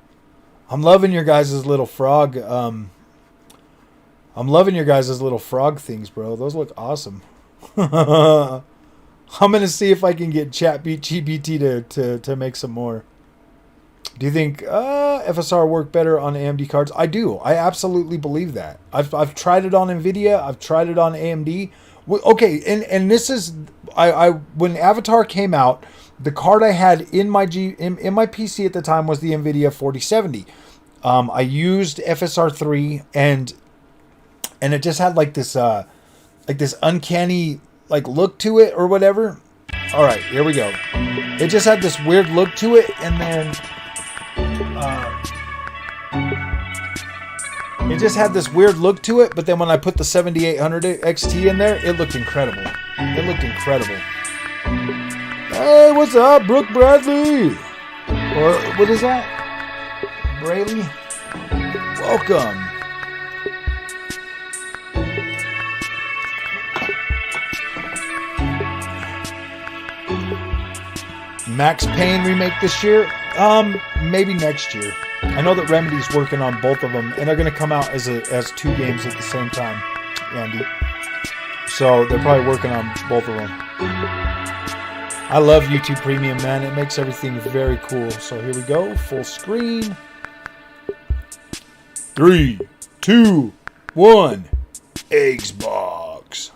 I'm loving your guys' little frog. I'm loving your guys' little frog things, bro. Those look awesome. I'm gonna see if I can get ChatGPT to make some more. Do you think FSR work better on AMD cards? I do. I absolutely believe that. I've tried it on Nvidia. I've tried it on AMD. Okay, and this is I when Avatar came out, the card I had in my PC at the time was the Nvidia 4070. I used FSR3 and it just had like this uncanny like look to it or whatever. All right, here we go. It just had this weird look to it, and then it just had this weird look to it, but then when I put the 7800 XT in there, it looked incredible. It looked incredible. Hey, what's up, Brooke Bradley? Or what is that? Brayley? Welcome. Max Payne remake this year? Maybe next year. I know that Remedy's working on both of them, and they're going to come out as 2 games at the same time, Andy. So they're probably working on both of them. I love YouTube Premium, man. It makes everything very cool. So here we go, full screen. 3, 2, 1. Xbox.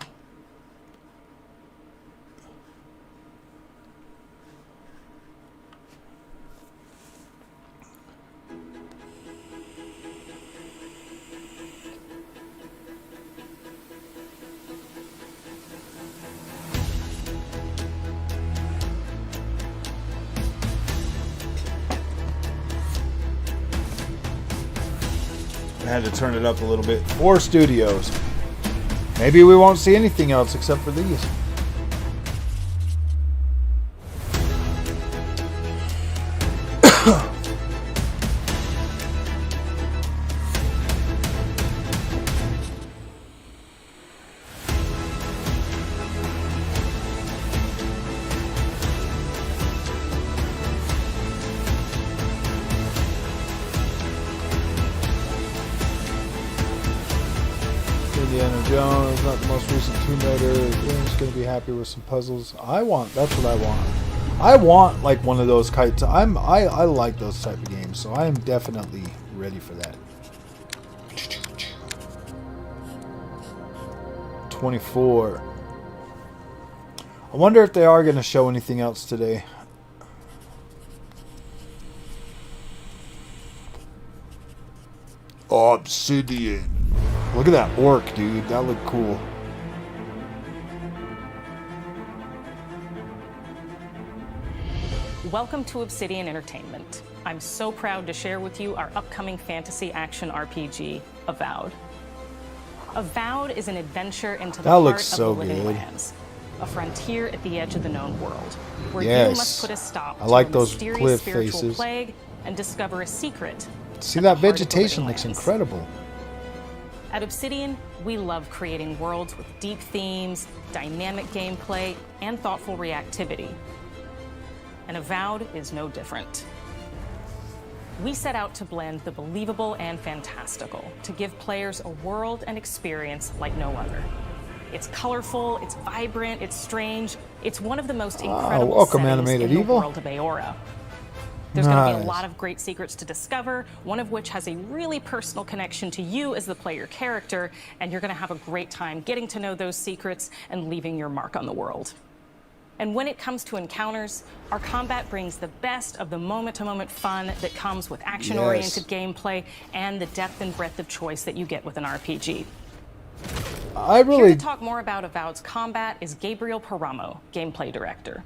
I had to turn it up a little bit. 4 studios. Maybe we won't see anything else except for these. Indiana Jones, not the most recent Tomb Raider. I'm just gonna be happy with some puzzles. That's what I want. I want like one of those kites. I like those type of games, so I am definitely ready for that. 24. I wonder if they are gonna show anything else today. Obsidian. Look at that orc, dude. That looked cool. Welcome to Obsidian Entertainment. I'm so proud to share with you our upcoming fantasy action RPG, Avowed. Avowed is an adventure into the heart of the living lands, a frontier at the edge of the known world, where you must put a stop to a mysterious spiritual plague and discover a secret. See, that vegetation looks incredible. At Obsidian, we love creating worlds with deep themes, dynamic gameplay, and thoughtful reactivity. And Avowed is no different. We set out to blend the believable and fantastical to give players a world and experience like no other. It's colorful, it's vibrant, it's strange. It's one of the most incredible settings in the world of Aora. There's going to be a lot of great secrets to discover, one of which has a really personal connection to you as the player character, and you're going to have a great time getting to know those secrets and leaving your mark on the world. And when it comes to encounters, our combat brings the best of the moment-to-moment fun that comes with action-oriented gameplay and the depth and breadth of choice that you get with an RPG. Here to talk more about Avowed's combat is Gabriel Paramo, Gameplay Director.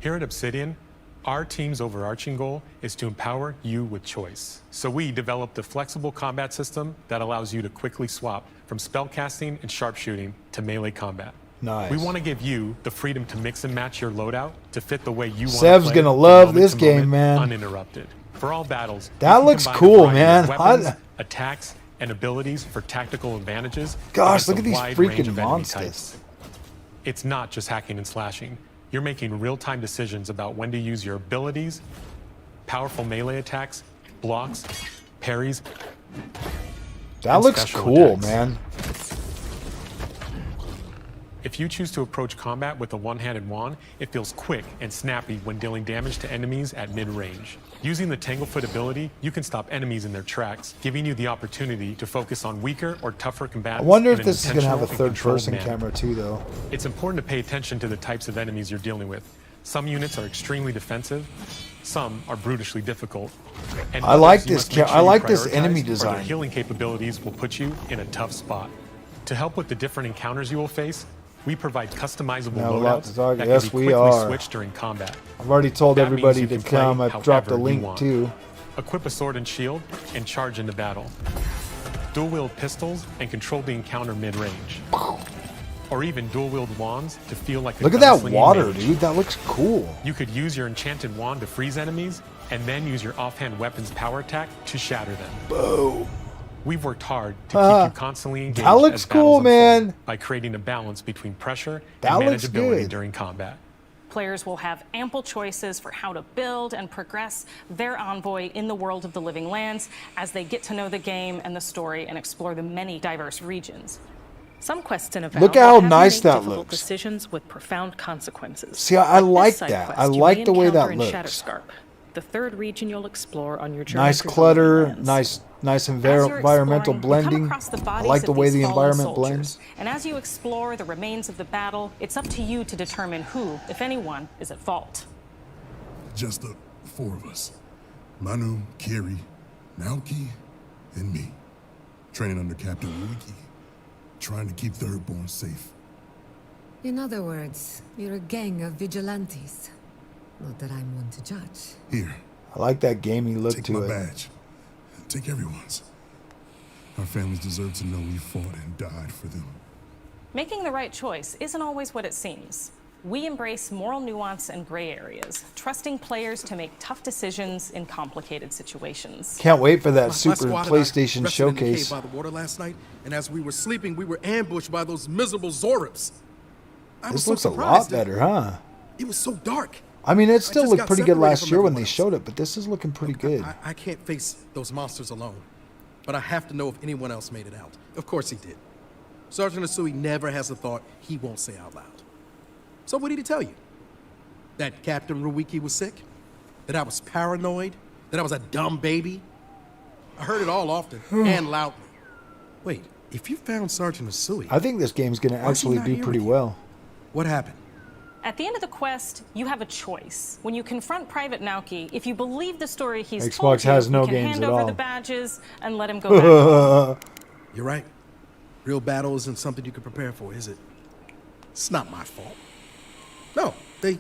Here at Obsidian, our team's overarching goal is to empower you with choice. So we developed a flexible combat system that allows you to quickly swap from spellcasting and sharpshooting to melee combat. Nice. We want to give you the freedom to mix and match your loadout to fit the way you want to play. Sev's gonna love this game, man. Uninterrupted. For all battles, that looks cool, man. Weapons, attacks, and abilities for tactical advantages. Gosh, look at these freaking monsters. It's not just hacking and slashing. You're making real-time decisions about when to use your abilities, powerful melee attacks, blocks, parries. That looks cool, man. If you choose to approach combat with a one-handed wand, it feels quick and snappy when dealing damage to enemies at mid-range. Using the Tanglefoot ability, you can stop enemies in their tracks, giving you the opportunity to focus on weaker or tougher combatants. I wonder if this is going to have a third-person camera too, though. It's important to pay attention to the types of enemies you're dealing with. Some units are extremely defensive, some are brutishly difficult. And I like this enemy design. Their healing capabilities will put you in a tough spot. To help with the different encounters you will face, we provide customizable loadouts that can be quickly switched during combat. I've already told everybody to come. I've dropped a link too. Equip a sword and shield and charge into battle. Dual-wield pistols and control the encounter mid-range. Or even dual-wield wands to feel like a Look at that water, dude. That looks cool. You could use your enchanted wand to freeze enemies and then use your offhand weapon's power attack to shatter them. Boom. We've worked hard to keep you constantly engaged. That looks cool, man. By creating a balance between pressure and manageability during combat. Players will have ample choices for how to build and progress their envoy in the world of the living lands as they get to know the game and the story and explore the many diverse regions. Some quests in Avowed look at how nice that looks. Decisions with profound consequences. See, I like that. I like the way that looks. The third region you'll explore on your journey. Nice clutter, nice environmental blending. I like the way the environment blends. And as you explore the remains of the battle, it's up to you to determine who, if anyone, is at fault. Just the four of us. Manu, Kiri, Naoki, and me. Training under Captain Ruiki. Trying to keep Thirdborn safe. In other words, you're a gang of vigilantes. Not that I'm one to judge. Here. I like that gamey look to it. Take my badge. Take everyone's. Our families deserve to know we fought and died for them. Making the right choice isn't always what it seems. We embrace moral nuance and gray areas, trusting players to make tough decisions in complicated situations. Can't wait for that Super PlayStation showcase. By the water last night, and as we were sleeping, we were ambushed by those miserable Zorips. This looks a lot better, huh? It was so dark. I mean, it still looked pretty good last year when they showed it, but this is looking pretty good. I can't face those monsters alone, but I have to know if anyone else made it out. Of course he did. Sergeant Asui never has a thought he won't say out loud. So what did he tell you? That Captain Ruiki was sick? That I was paranoid? That I was a dumb baby? I heard it all often and loudly. Wait, if you found Sergeant Asui... I think this game's going to actually do pretty well. What happened? At the end of the quest, you have a choice. When you confront Private Naoki, if you believe the story he's told Xbox you, has no you can games hand at over all. the badges and let him go back home. You're right. Real battle isn't something you can prepare for, is it? It's not my fault. No, they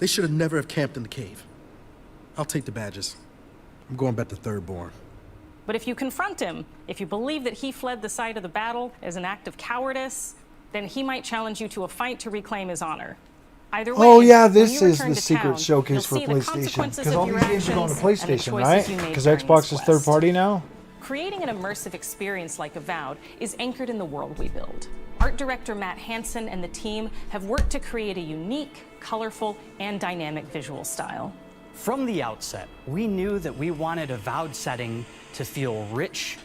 should have never have camped in the cave. I'll take the badges. I'm going back to Thirdborn. But if you confront him, if you believe that he fled the site of the battle as an act of cowardice, then he might challenge you to a fight to reclaim his honor. Either way, Oh yeah, when this you is return the to secret town, showcase you'll for see the PlayStation. consequences Because of all your these games are going to actions and the PlayStation, choices right? you made Because during Xbox this is quest. third party now. Creating an immersive experience like Avowed is anchored in the world we build. Art director Matt Hansen and the team have worked to create a unique, colorful, and dynamic visual style. From the outset, we knew that we wanted Avowed setting to feel rich,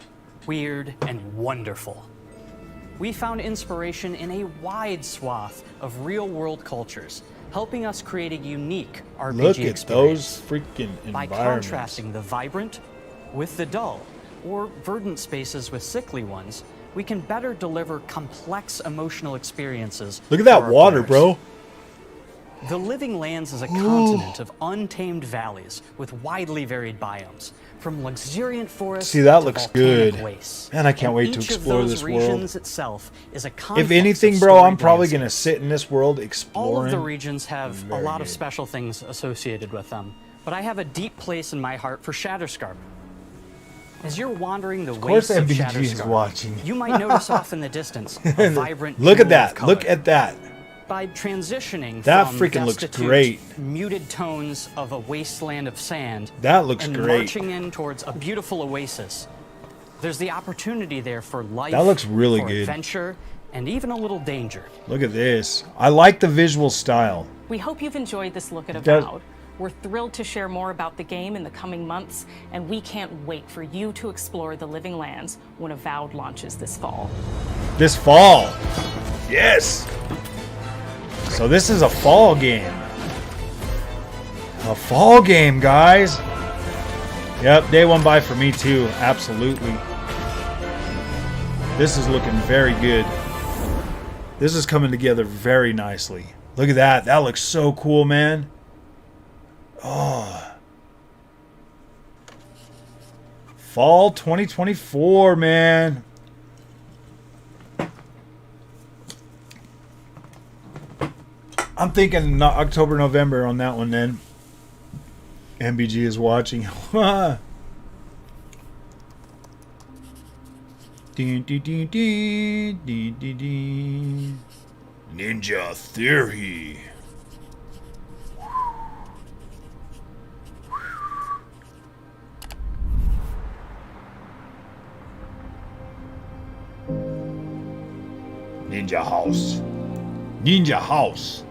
weird, and wonderful. We found inspiration in a wide swath of real-world cultures, helping us create a unique RPG Look at experience. those freaking By environments. contrasting the vibrant with the dull, or verdant spaces with sickly ones, we can better deliver complex emotional experiences. Look at that for our water, players. bro. The Living Lands is a continent of untamed valleys with widely varied biomes, from luxuriant forests See, that to looks volcanic good. wastes. Man, I can't And wait to each explore of those this world. regions itself is a If complex anything, of bro, I'm storied probably going to landscapes. sit in this world All exploring. of the regions have a Very lot of good. special things associated with them, but I have a deep place in my heart for Shatterscarp. As you're wandering the course wastes of MBG is Shatterscarp, watching. you might notice off in the distance a vibrant Look at jewel of that. color. Look at that. By transitioning That from freaking looks destitute, great. muted tones of a wasteland of sand That looks and great. marching in towards a beautiful oasis, there's the opportunity there for life, That looks really for good. adventure, and even a little danger. Look at this. I like the visual style. We hope you've enjoyed this look at does- Avowed. We're thrilled to share more about the game in the coming months, and we can't wait for you to explore the Living Lands when Avowed launches this fall. This fall. Yes. So this is a fall game. A fall game, guys. Yep, day one buy for me too. Absolutely. This is looking very good. This is coming together very nicely. Look at that. That looks so cool, man. Oh. Fall 2024, man. I'm thinking October, November on that one then. MBG is watching. Ding, ding, ding, ding, ding, ding, ding. Ninja Theory. Ninja House. Ninja House.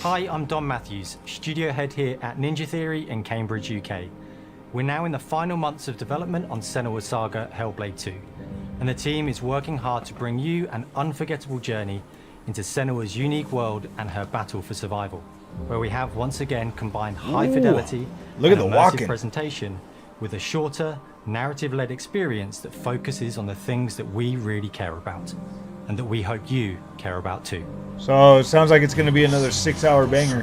Hi, I'm Don Matthews, studio head here at Ninja Theory in Cambridge, UK. We're now in the final months of development on Senua's Saga Hellblade 2, and the team is working hard to bring you an unforgettable journey into Senua's unique world and her battle for survival, where we have once again combined high fidelity look at and the immersive walking. presentation with a shorter, narrative-led experience that focuses on the things that we really care about, and that we hope you care about too. So it sounds like it's going to be another 6-hour banger.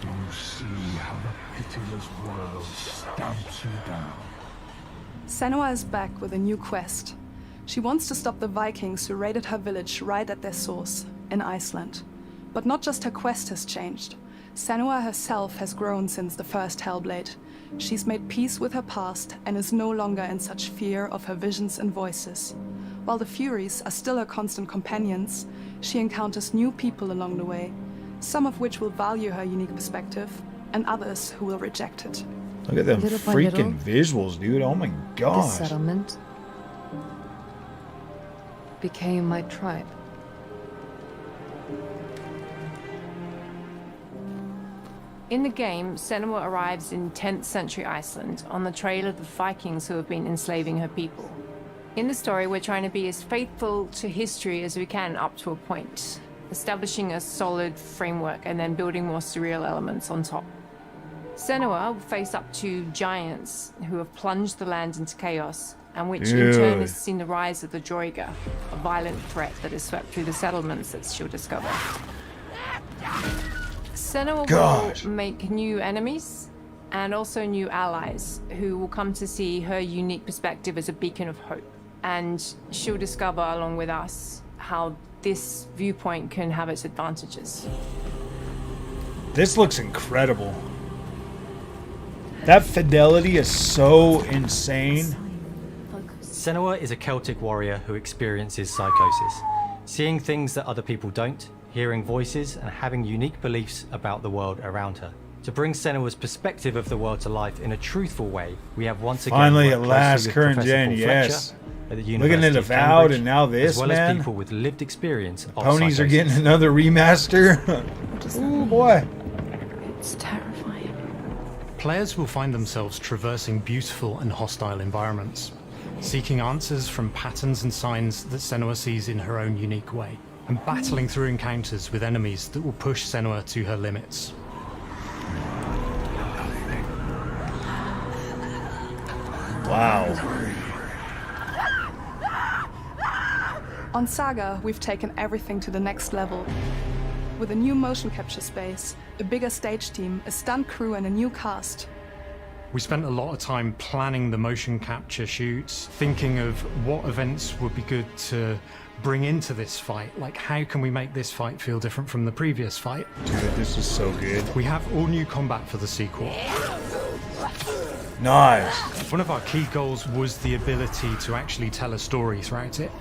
Do you see how the pitiless world stamps you down? Senua is back with a new quest. She wants to stop the Vikings who raided her village right at their source, in Iceland. But not just her quest has changed. Senua herself has grown since the first Hellblade. She's made peace with her past and is no longer in such fear of her visions and voices. While the Furies are still her constant companions, she encounters new people along the way, some of which will value her unique perspective, and others who will reject it. Look at them Little by freaking visuals, dude. Oh my This gosh. settlement became my tribe. In the game, Senua arrives in 10th century Iceland on the trail of the Vikings who have been enslaving her people. In the story, we're trying to be as faithful to history as we can up to a point, establishing a solid framework and then building more surreal elements on top. Senua will face up to giants who have plunged the land into chaos and which in turn has seen the rise of the Droiga, a violent threat that has swept through the settlements that she'll discover. Senua will make new enemies and also new allies who will come to see her unique perspective as a beacon of hope. And she'll discover, along with us, how this viewpoint can have its advantages. This looks incredible. That fidelity is so insane. Senua is a Celtic warrior who experiences psychosis, seeing things that other people don't, hearing voices, and having unique beliefs about the world around her. To bring Senua's perspective of the world to life in a truthful way, we have once again Finally, worked at last, closely with current Professor gen, Paul yes. Fletcher at the Looking University at of Avowed Cambridge, and now this, as well man. as people with lived experience of Ponies are psychosis. getting another remaster. Oh boy. It's terrifying. Players will find themselves traversing beautiful and hostile environments, seeking answers from patterns and signs that Senua sees in her own unique way, and battling through encounters with enemies that will push Senua to her limits. Wow. On Saga, we've taken everything to the next level. With a new motion capture space, a bigger stage team, a stunt crew, and a new cast. We spent a lot of time planning the motion capture shoots, thinking of what events would be good to bring into this fight. Like, how can we make this fight feel different from the previous fight? Dude, this is so good. We have all new combat for the sequel. Nice. One of our key goals was the ability to actually tell a story throughout it.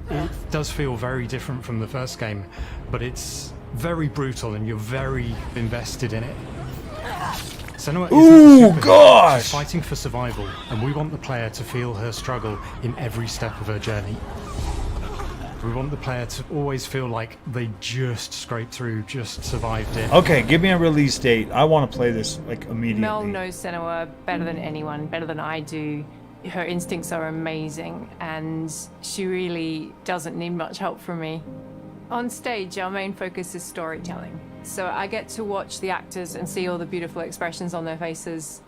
It does feel very different from the first game, but it's very brutal and you're very invested in it. Senua isn't a superhero. She's fighting for survival, and we want the player to feel her struggle in every step of her journey. We want the player to always feel like they just scraped through, just survived it. Okay, give me a release date. I want to play this like immediately. Mel knows Senua better than anyone, better than I do. Her instincts are amazing, and she really doesn't need much help from me. On stage, our main focus is storytelling. So I get to watch the actors and see all the beautiful expressions on their faces,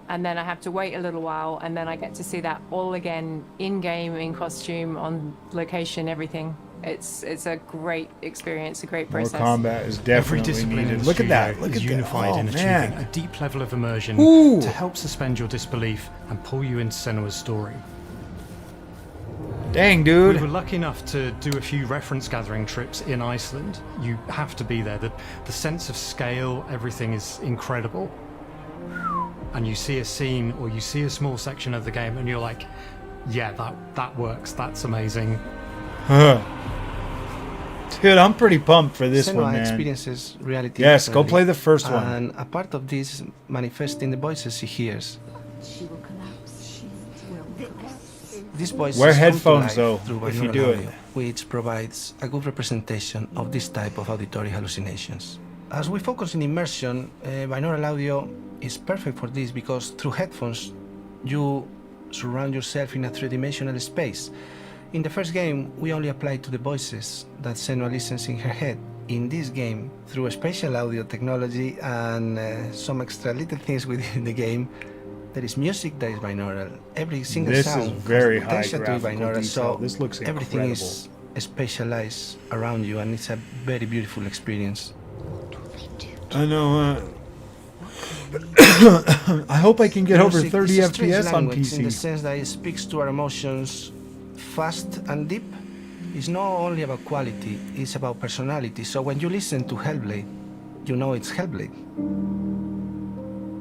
and then I have to wait a little while, and then I get to see that all again, in-game, in costume, on location, everything. It's a great experience, a great process. More combat is Every definitely discipline in needed. the Look at that. studio Look is at that. unified Oh, in man. achieving a deep level of immersion Ooh. to help suspend your disbelief and pull you into Senua's story. Dang, dude. We were lucky enough to do a few reference gathering trips in Iceland. You have to be there. The sense of scale, everything is incredible. And you see a scene or you see a small section of the game and you're like, yeah, that works. That's amazing. Dude, I'm pretty pumped for this Senua one, man. experiences reality. Yes, go differently, play the first one. And a part of this manifests in the voices she hears. These voices Wear come to headphones, life though, through if you binaural do it. audio, which provides a good representation of this type of auditory hallucinations. As we focus in immersion, binaural audio is perfect for this because through headphones, you surround yourself in a three-dimensional space. In the first game, we only applied to the voices that Senua listens in her head. In this game, through a spatial audio technology and some extra little things within the game, there is music that is binaural. Every single This sound is very has the high potential to be graphical binaural, detail. so This looks everything incredible. is spatialized around you, and it's a very beautiful experience. I know. I hope I can get over Music 30 is a strange FPS on language in the PC. sense that it speaks to our emotions fast and deep. It's not only about quality, it's about personality. So when you listen to Hellblade, you know it's Hellblade.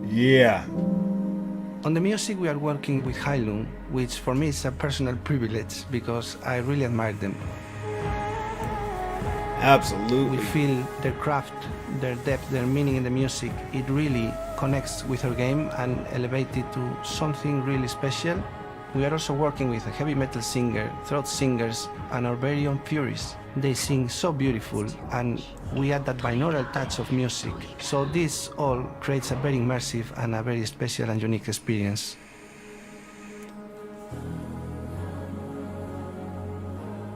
Yeah. On the music, we are working with Heilung, which for me is a personal privilege because I really admire them. Absolutely. We feel their craft, their depth, their meaning in the music. It really connects with our game and elevates it to something really special. We are also working with a heavy metal singer, throat singers, and our very own Furies. They sing so beautiful, and we add that binaural touch of music. So this all creates a very immersive and a very special and unique experience.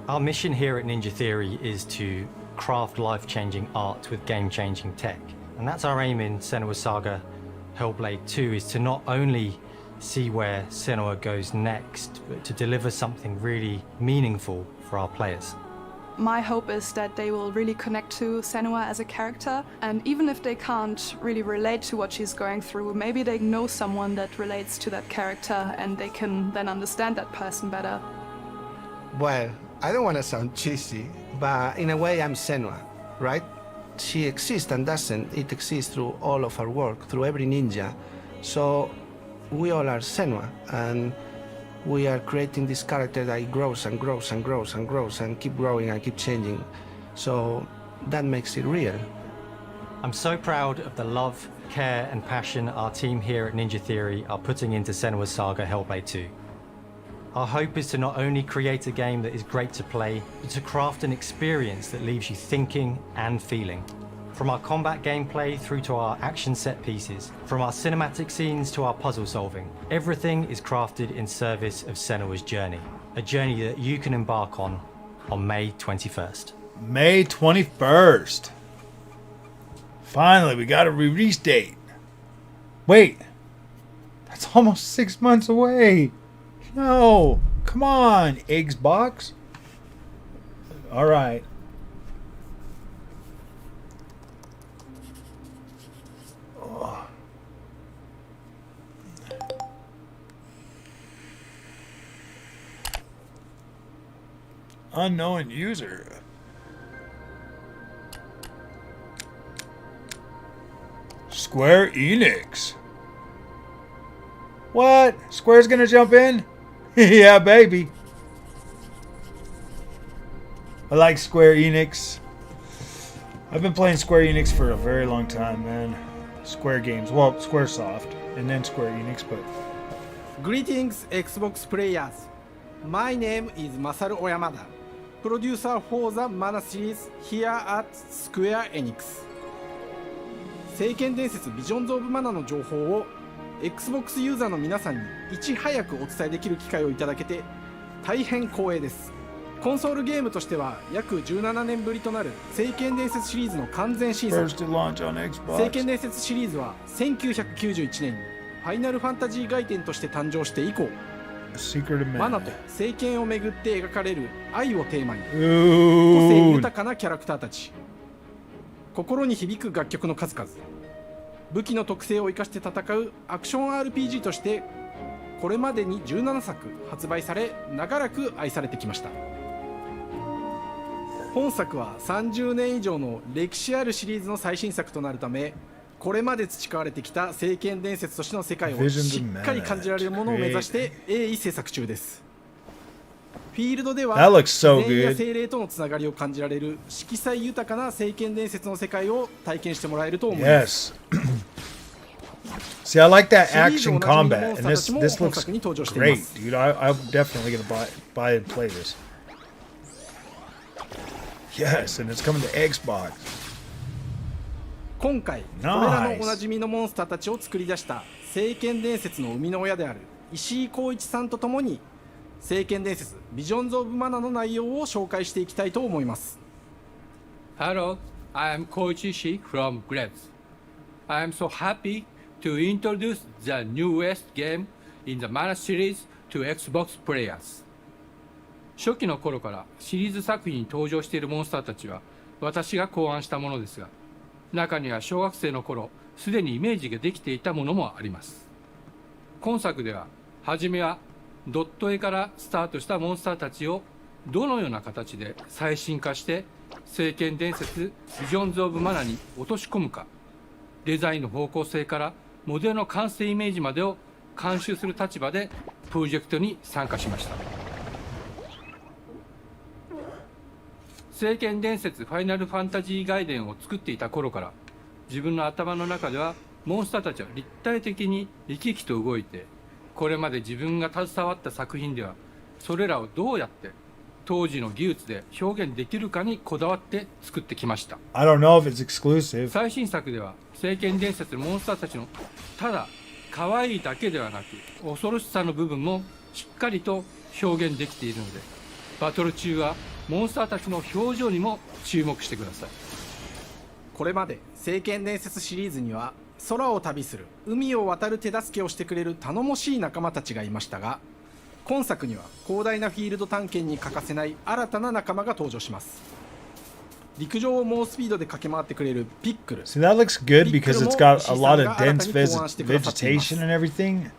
Our mission here at Ninja Theory is to craft life-changing art with game-changing tech. And that's our aim in Senua's Saga Hellblade 2, is to not only see where Senua goes next, but to deliver something really meaningful for our players. My hope is that they will really connect to Senua as a character, and even if they can't really relate to what she's going through, maybe they know someone that relates to that character and they can then understand that person better. Well, I don't want to sound cheesy, but in a way I'm Senua, right? She exists and doesn't. It exists through all of our work, through every ninja. So we all are Senua, and we are creating this character that grows and grows and grows and grows and keep growing and keep changing. So that makes it real. I'm so proud of the love, care and passion our team here at Ninja Theory are putting into Senua's Saga Hellblade 2. Our hope is to not only create a game that is great to play, but to craft an experience that leaves you thinking and feeling. From our combat gameplay through to our action set pieces, from our cinematic scenes to our puzzle solving, everything is crafted in service of Senua's journey. A journey that you can embark on May 21st. May 21st. Finally, we got a release date. Wait, that's almost 6 months away. No, come on, Xbox. All right. Unknown user. Square Enix. What? Square's gonna jump in? Yeah, baby. I like Square Enix. I've been playing Square Enix for a very long time, man. Square Games. Well, Squaresoft. And then Square Enix, but... Greetings, Xbox players. My name is Masaru Oyamada, producer for the Mana series here at Square Enix. 聖剣伝説ビジョンズ・オブ・マナの情報を Xbox ユーザーの皆さんにいち早くお伝えできる機会をいただけて大変光栄です。コンソールゲームとしては約17年ぶりとなる聖剣伝説シリーズの完全新作。聖剣伝説シリーズは1991年にファイナルファンタジー外伝として誕生して以降、マナと聖剣をめぐって描かれる愛をテーマに個性豊かなキャラクターたち、心に響く楽曲の数々、武器の特性を生かして戦うアクション RPG としてこれまでに17作発売され長らく愛されてきました。本作は30年以上の歴史あるシリーズの最新作となるため、これまで培われてきた聖剣伝説としての世界をしっかり感じられるものを目指して鋭意制作中です。フィールドでは自然や精霊とのつながりを感じられる色彩豊かな聖剣伝説の世界を体験してもらえると思います。See, I like that action combat, and this looks great, dude. I'm definitely gonna buy and play this. Yes, and it's coming to Xbox. 今回、これらのおなじみのモンスターたちを作り出した聖剣伝説の生みの親である石井浩一さんとともに、聖剣伝説ビジョンズ・オブ・マナの内容を紹介していきたいと思います。Hello, I am Koichi Ishii from Gretz. I am so happy to introduce the newest game in the Mana series to Xbox players. 初期の頃からシリーズ作品に登場しているモンスターたちは私が考案したものですが、中には小学生の頃すでにイメージができていたものもあります。今作では初めはドット絵からスタートしたモンスターたちをどのような形で最新化して聖剣伝説ビジョンズ・オブ・マナに落とし込むか、デザインの方向性からモデルの完成イメージまでを監修する立場でプロジェクトに参加しました。聖剣伝説ファイナルファンタジー外伝を作っていた頃から自分の頭の中ではモンスターたちは立体的に生き生きと動いて、これまで自分が携わった作品ではそれらをどうやって当時の技術で表現できるかにこだわって作ってきました。I don't know if it's exclusive. 最新作では聖剣伝説のモンスターたちのただ可愛いだけではなく恐ろしさの部分もしっかりと表現できているので、バトル中はモンスターたちの表情にも注目してください。これまで聖剣伝説シリーズには空を旅する、海を渡る手助けをしてくれる頼もしい仲間たちがいましたが、今作には広大なフィールド探検に欠かせない新たな仲間が登場します。陸上を猛スピードで駆け回ってくれるピックル。 See, that looks good because it's got a lot of dense vegetation and everything.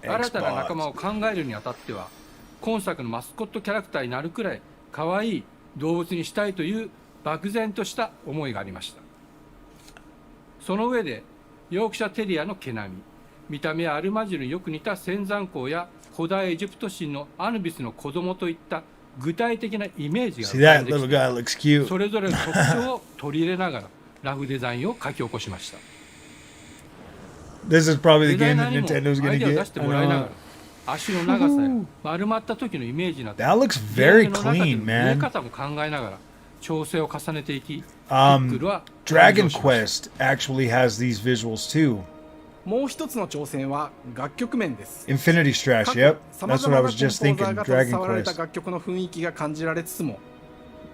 新たな仲間を考えるにあたっては、今作のマスコットキャラクターになるくらい可愛い動物にしたいという漠然とした思いがありました。その上でヨークシャテリアの毛並み、見た目やアルマジルによく似た仙山港や古代エジプト神のアヌビスの子供といった具体的なイメージが浮かんできて、それぞれの特徴を取り入れながらラフデザインを書き起こしました。 This is probably the game that Nintendo's gonna アイデアを出 get. してもらいながら、足の長さや丸まった時のイメージなど、 That looks very ゲームの中で clean, の見え man. 方も考えながら調整を重ねていき、ピックルは Dragon Quest actually has these visuals too. もう一つの挑戦は楽曲面です。 Infinity Strash, yep. That's what I was just thinking. が Dragon 携わられた Quest. 楽曲の雰囲気が感じられつつも、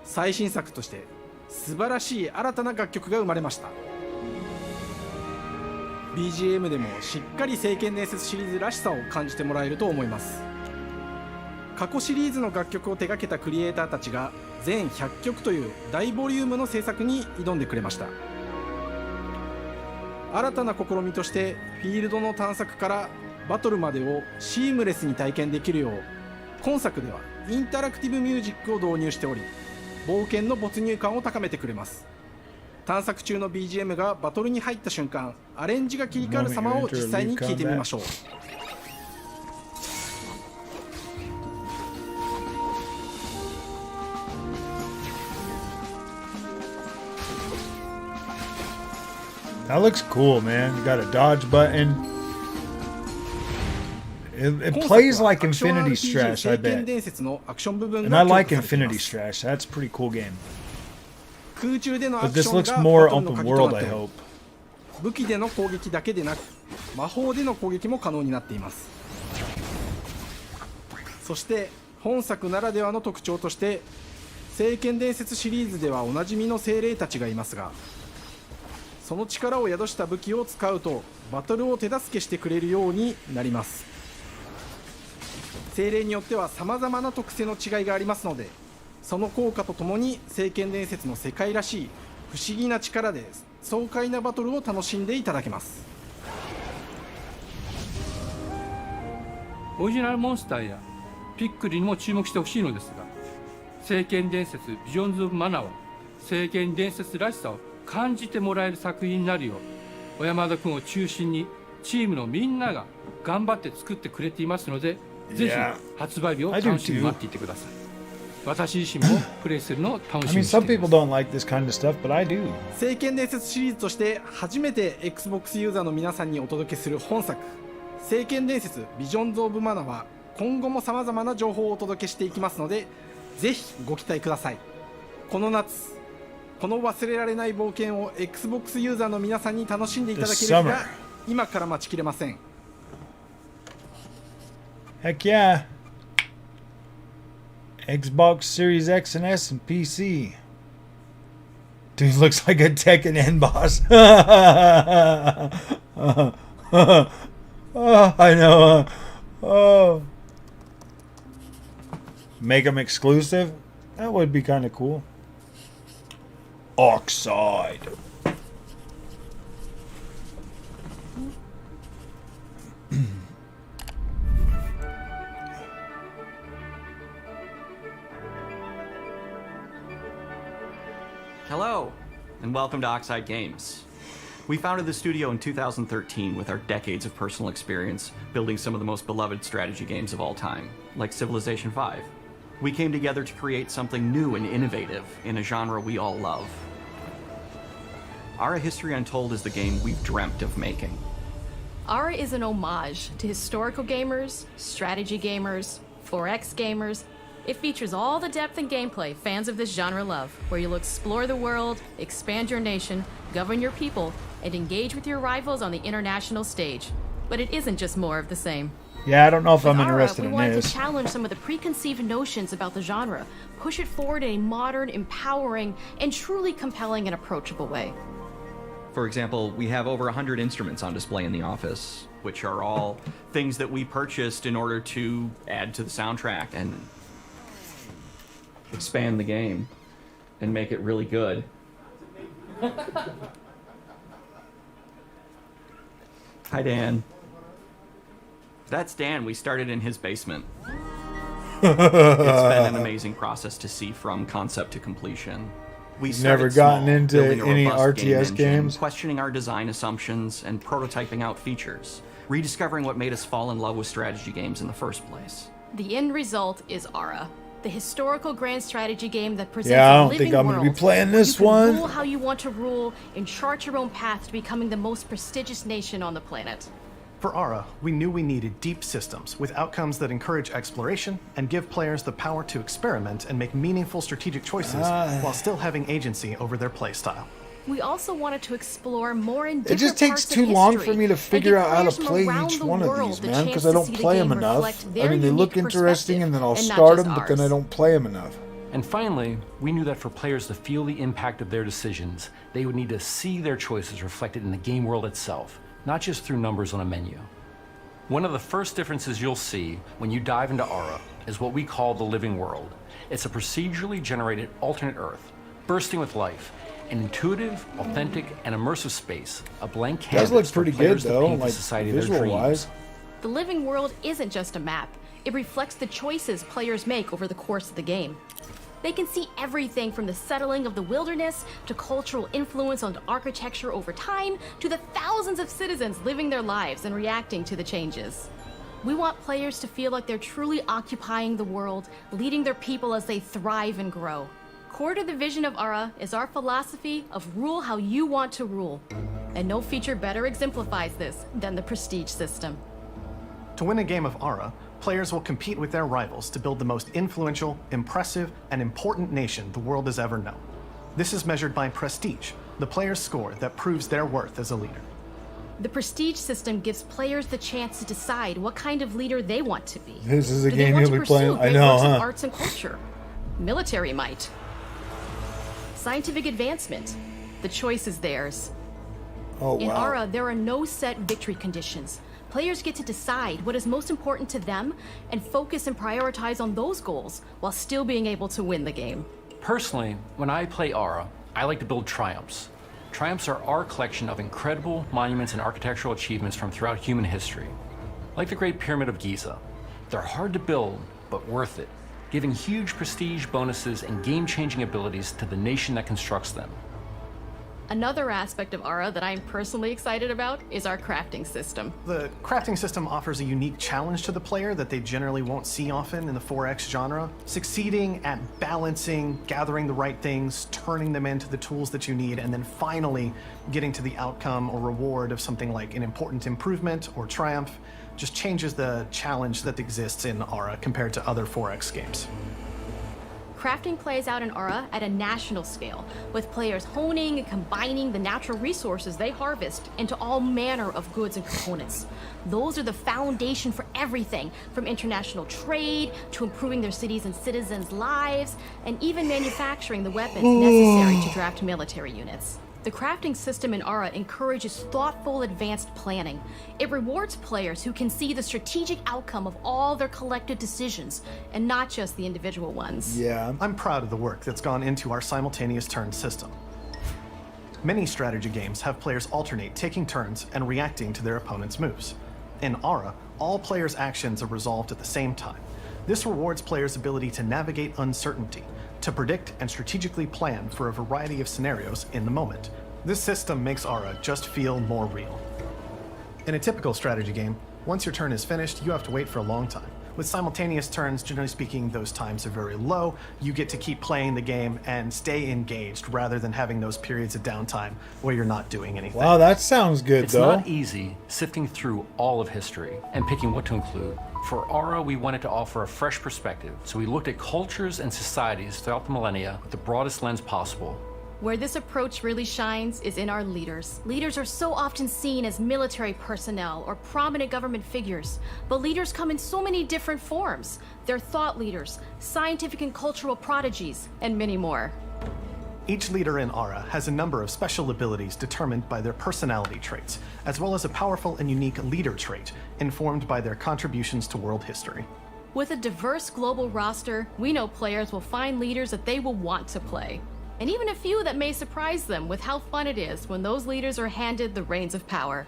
最新作として素晴らしい新たな楽曲が生まれました。 BGM でもしっかり聖剣伝説シリーズらしさを感じてもらえると思います。過去シリーズの楽曲を手掛けたクリエイターたちが全100曲という大ボリュームの制作に挑んでくれました。新たな試みとしてフィールドの探索からバトルまでをシームレスに体験できるよう、今作ではインタラクティブミュージックを導入しており、冒険の没入感を高めてくれます。探索中の BGM がバトルに入った瞬間、アレンジが切り替わる様を実際に聞いてみましょう。 That looks cool, man. You got a dodge button. It plays like Infinity Strash, I bet. And I like Infinity Strash. That's a pretty cool game. But this looks more open world, I hope. 武器での攻撃だけでなく、魔法での攻撃も可能になっています。そして本作ならではの特徴として、聖剣伝説シリーズではおなじみの精霊たちがいますが、その力を宿した武器を使うとバトルを手助けしてくれるようになります。精霊によっては様々な特性の違いがありますので、その効果とともに聖剣伝説の世界らしい不思議な力で爽快なバトルを楽しんでいただけます。オリジナルモンスターやピックリにも注目してほしいのですが、聖剣伝説ビジョンズ・オブ・マナーは聖剣伝説らしさを感じてもらえる作品になるよう、小山田君を中心にチームのみんなが頑張って作ってくれていますので、ぜひ発売日を楽しみに待っていてください。私自身もプレイするのを楽しみにしています。 I mean, some people don't like this kind of stuff, but I do. 聖剣伝説シリーズとして初めて Xbox ユーザーの皆さんにお届けする本作、聖剣伝説ビジョンズ・オブ・マナーは今後も様々な情報をお届けしていきますので、ぜひご期待ください。この夏、この忘れられない冒険を Xbox ユーザーの皆さんに楽しんでいただける日が今から待ちきれません。 Heck yeah. Xbox Series X and S and PC. Dude looks like a Tekken end boss. Oh, I know. Oh. Make them exclusive? That would be kind of cool. Oxide. Hello, and welcome to Oxide Games. We founded the studio in 2013 with our decades of personal experience building some of the most beloved strategy games of all time, like Civilization V. We came together to create something new and innovative in a genre we all love. Ara History Untold is the game we've dreamt of making. Ara is an homage to historical gamers, strategy gamers, 4X gamers. It features all the depth and gameplay fans of this genre love, where you'll explore the world, expand your nation, govern your people, and engage with your rivals on the international stage. But it isn't just more of the same. Yeah, I don't know if I'm With interested Ara, in we wanted this. to challenge some of the preconceived notions about the genre, push it forward in a modern, empowering, and truly compelling and approachable way. For example, we have over 100 instruments on display in the office, which are all things that we purchased in order to add to the soundtrack and expand the game and make it really good. Hi, Dan. That's Dan. We started in his basement. It's been an amazing process to see from concept to completion. We Never started gotten small, into building a any robust game RTS engine, games? questioning our design assumptions and prototyping out features, rediscovering what made us fall in love with strategy games in the first place. The end result is Ara, the historical grand strategy game that presents Yeah, I a don't living think I'm world gonna be playing where this you can one. Rule how you want to rule and chart your own path to becoming the most prestigious nation on the planet. For Ara, we knew we needed deep systems with outcomes that encourage exploration and give players the power to experiment and make meaningful strategic choices while still having agency over their playstyle. We also wanted to explore more in It different just takes parts of too long history for me to and figure give out how to players from play around each the one of world these, the man, chance because I to don't see the play them game enough. reflect I their mean, they look unique interesting, and then I'll perspective, and not start just them, but then I ours. don't play them enough. And finally, we knew that for players to feel the impact of their decisions, they would need to see their choices reflected in the game world itself, not just through numbers on a menu. One of the first differences you'll see when you dive into Ara is what we call the living world. It's a procedurally generated alternate Earth, bursting with life, an intuitive, authentic, and immersive space, a blank canvas Does look for pretty players good to though, paint the like society of their visual-wise. dreams. The living world isn't just a map. It reflects the choices players make over the course of the game. They can see everything from the settling of the wilderness to cultural influence on architecture over time to the thousands of citizens living their lives and reacting to the changes. We want players to feel like they're truly occupying the world, leading their people as they thrive and grow. Core to the vision of Ara is our philosophy of rule how you want to rule. And no feature better exemplifies this than the prestige system. To win a game of Ara, players will compete with their rivals to build the most influential, impressive, and important nation the world has ever known. This is measured by prestige, the player's score that proves their worth as a leader. The prestige system gives players the chance to decide what kind of leader they want to be. This is a Do they game want you'll to be playing. pursue I great know, works of huh? arts and culture, military might, scientific advancement? The choice is theirs. Oh, In wow. Ara, there are no set victory conditions. Players get to decide what is most important to them and focus and prioritize on those goals while still being able to win the game. Personally, when I play Ara, I like to build triumphs. Triumphs are our collection of incredible monuments and architectural achievements from throughout human history. Like the Great Pyramid of Giza. They're hard to build, but worth it, giving huge prestige bonuses and game-changing abilities to the nation that constructs them. Another aspect of Ara that I'm personally excited about is our crafting system. The crafting system offers a unique challenge to the player that they generally won't see often in the 4X genre. Succeeding at balancing, gathering the right things, turning them into the tools that you need, and then finally getting to the outcome or reward of something like an important improvement or triumph just changes the challenge that exists in Ara compared to other 4X games. Crafting plays out in Ara at a national scale, with players honing and combining the natural resources they harvest into all manner of goods and components. Those are the foundation for everything, from international trade to improving their cities and citizens' lives, and even manufacturing the weapons necessary to draft military units. The crafting system in Ara encourages thoughtful, advanced planning. It rewards players who can see the strategic outcome of all their collective decisions, and not just the individual ones. Yeah. I'm proud of the work that's gone into our simultaneous turn system. Many strategy games have players alternate taking turns and reacting to their opponent's moves. In Ara, all players' actions are resolved at the same time. This rewards players' ability to navigate uncertainty, to predict and strategically plan for a variety of scenarios in the moment. This system makes Ara just feel more real. In a typical strategy game, once your turn is finished, you have to wait for a long time. With simultaneous turns, generally speaking, those times are very low. You get to keep playing the game and stay engaged rather than having those periods of downtime where you're not doing anything. Wow, that sounds good, It's though. not easy sifting through all of history and picking what to include. For Ara, we wanted to offer a fresh perspective, so we looked at cultures and societies throughout the millennia with the broadest lens possible. Where this approach really shines is in our leaders. Leaders are so often seen as military personnel or prominent government figures, but leaders come in so many different forms. They're thought leaders, scientific and cultural prodigies, and many more. Each leader in Aura has a number of special abilities determined by their personality traits, as well as a powerful and unique leader trait, informed by their contributions to world history. With a diverse global roster, we know players will find leaders that they will want to play. And even a few that may surprise them with how fun it is when those leaders are handed the reins of power.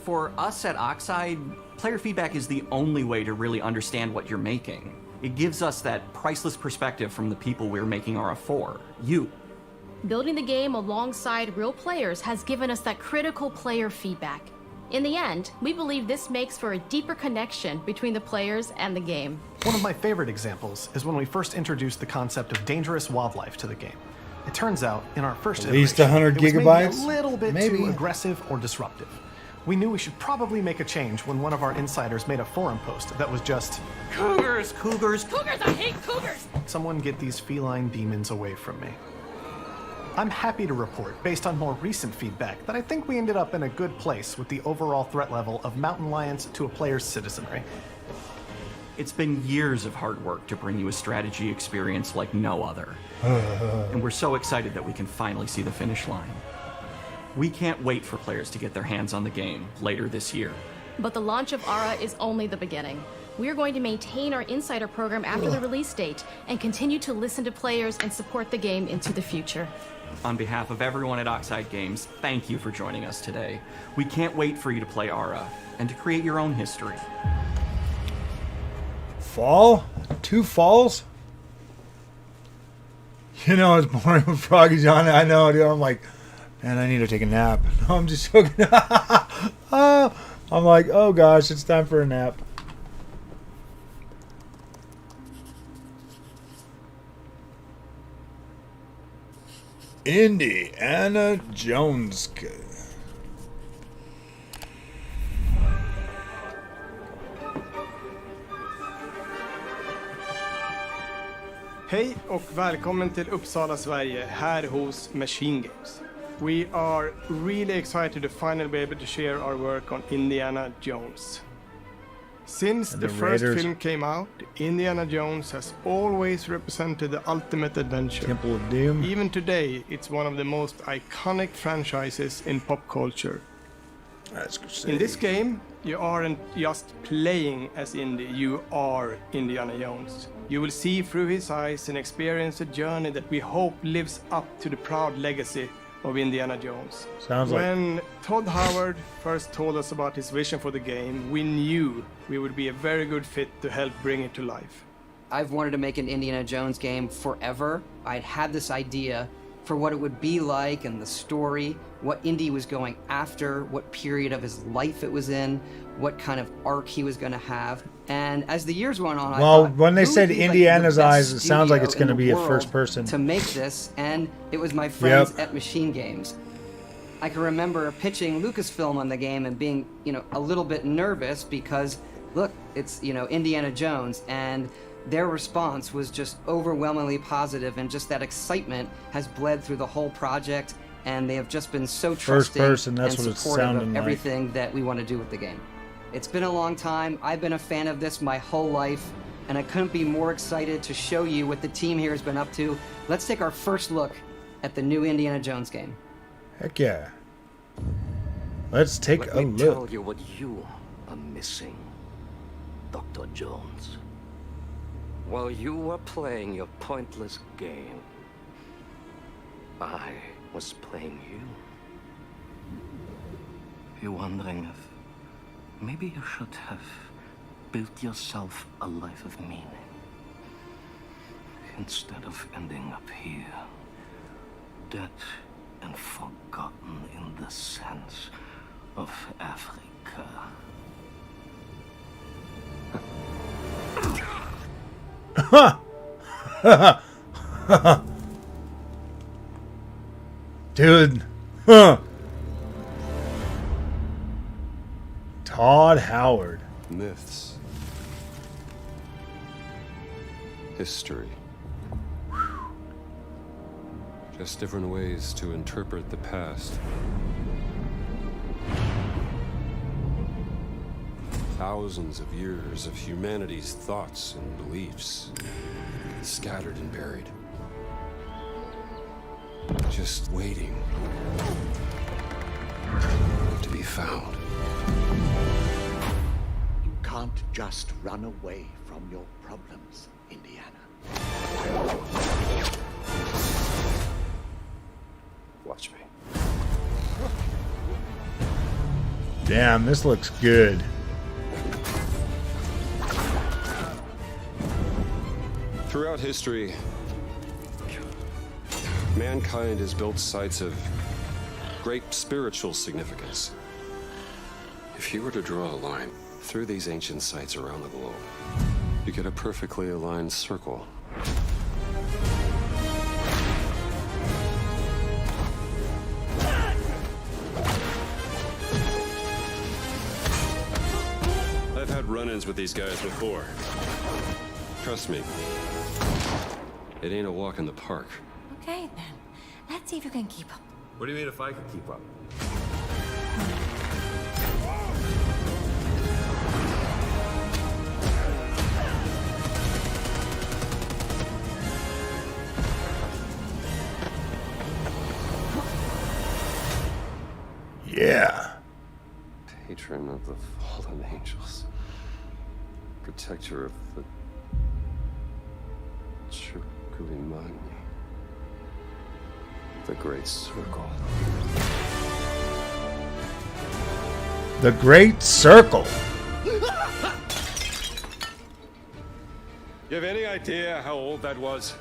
For us at Oxide, player feedback is the only way to really understand what you're making. It gives us that priceless perspective from the people we're making Aura for, you. Building the game alongside real players has given us that critical player feedback. In the end, we believe this makes for a deeper connection between the players and the game. One of my favorite examples is when we first introduced the concept of dangerous wildlife to the game. It turns out, in our first at least iteration, 100 it was gigabytes? maybe a little bit Maybe. too aggressive or disruptive. We knew we should probably make a change when one of our insiders made a forum post that was just, Cougars, cougars, cougars, I hate cougars! Someone get these feline demons away from me. I'm happy to report, based on more recent feedback, that I think we ended up in a good place with the overall threat level of mountain lions to a player's citizenry. It's been years of hard work to bring you a strategy experience like no other. And we're so excited that we can finally see the finish line. We can't wait for players to get their hands on the game later this year. But the launch of Aura is only the beginning. We are going to maintain our insider program after the release date and continue to listen to players and support the game into the future. On behalf of everyone at Oxide Games, thank you for joining us today. We can't wait for you to play Aura and to create your own history. Fall? 2 falls? You know, it's boring when Froggy's on it. I know, dude. I'm like, man, I need to take a nap. No, I'm just joking. I'm like, oh gosh, it's time for a nap. Indiana Jones. Hej och välkommen till Uppsala, Sverige, här hos Machine Games. We are really excited to finally be able to share our work on Indiana Jones. Since And the the first Raiders. film came out, Indiana Jones has always represented the ultimate adventure. Temple of Doom. Even today, it's one of the most iconic franchises in pop culture. In this game, you aren't just playing as Indy, you are Indiana Jones. You will see through his eyes and experience a journey that we hope lives up to the proud legacy of Indiana Jones. Sounds like- When Todd Howard first told us about his vision for the game, we knew we would be a very good fit to help bring it to life. I've wanted to make an Indiana Jones game forever. I'd had this idea for what it would be like and the story, what Indy was going after, what period of his life it was in, what kind of arc he was going to have. And as the years went on, I Well, thought, when they who said would be, like, Indiana's the best Eyes, it sounds like it's studio going to in be the a first world person. to make this, and it was my friends Yep. at Machine Games. I can remember pitching Lucasfilm on the game and being, a little bit nervous because, look, it's, Indiana Jones, and their response was just overwhelmingly positive, and just that excitement has bled through the whole project, and they have just been so First trusting person, that's and what it's supportive sounding of like. everything that we want to do with the game. It's been a long time. I've been a fan of this my whole life, and I couldn't be more excited to show you what the team here has been up to. Let's take our first look at the new Indiana Jones game. Heck yeah. Let's take Let a me tell look. you what you are missing, Dr. Jones. While you were playing your pointless game, I was playing you. You're wondering if maybe you should have built yourself a life of meaning instead of ending up here, dead and forgotten in the sense of Africa. Dude. Huh. Todd Howard. Myths. History. Just different ways to interpret the past. Thousands of years of humanity's thoughts and beliefs scattered and buried. Just waiting to be found. You can't just run away from your problems, Indiana. Watch me. Damn, this looks good. Throughout history, mankind has built sites of great spiritual significance. If you were to draw a line through these ancient sites around the globe, you get a perfectly aligned circle. I've had run-ins with these guys before. Trust me, it ain't a walk in the park. Okay, then. Let's see if you can keep up. What do you mean if I can keep up? Yeah. Patron of the fallen angels. Protector of the Chukulimani. The Great Circle. The Great Circle. You have any idea how old that was?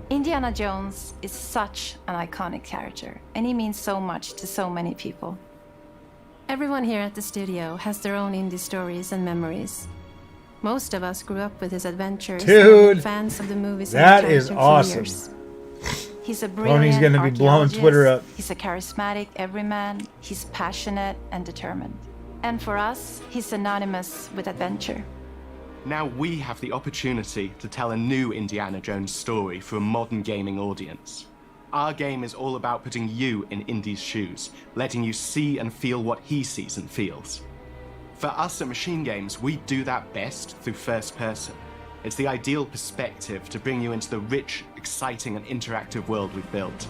Indiana Jones is such an iconic character, and he means so much to so many people. Everyone here at the studio has their own indie stories and memories. Most of us grew up with his adventures. Dude, and were fans of the movies. that and the is character for awesome. years. He's a Tony's brilliant gonna be blowing Twitter up. He's a charismatic everyman. He's passionate and determined. And for us, he's synonymous with adventure. Now we have the opportunity to tell a new Indiana Jones story for a modern gaming audience. Our game is all about putting you in Indy's shoes, letting you see and feel what he sees and feels. For us at Machine Games, we do that best through first person. It's the ideal perspective to bring you into the rich, exciting and interactive world we've built.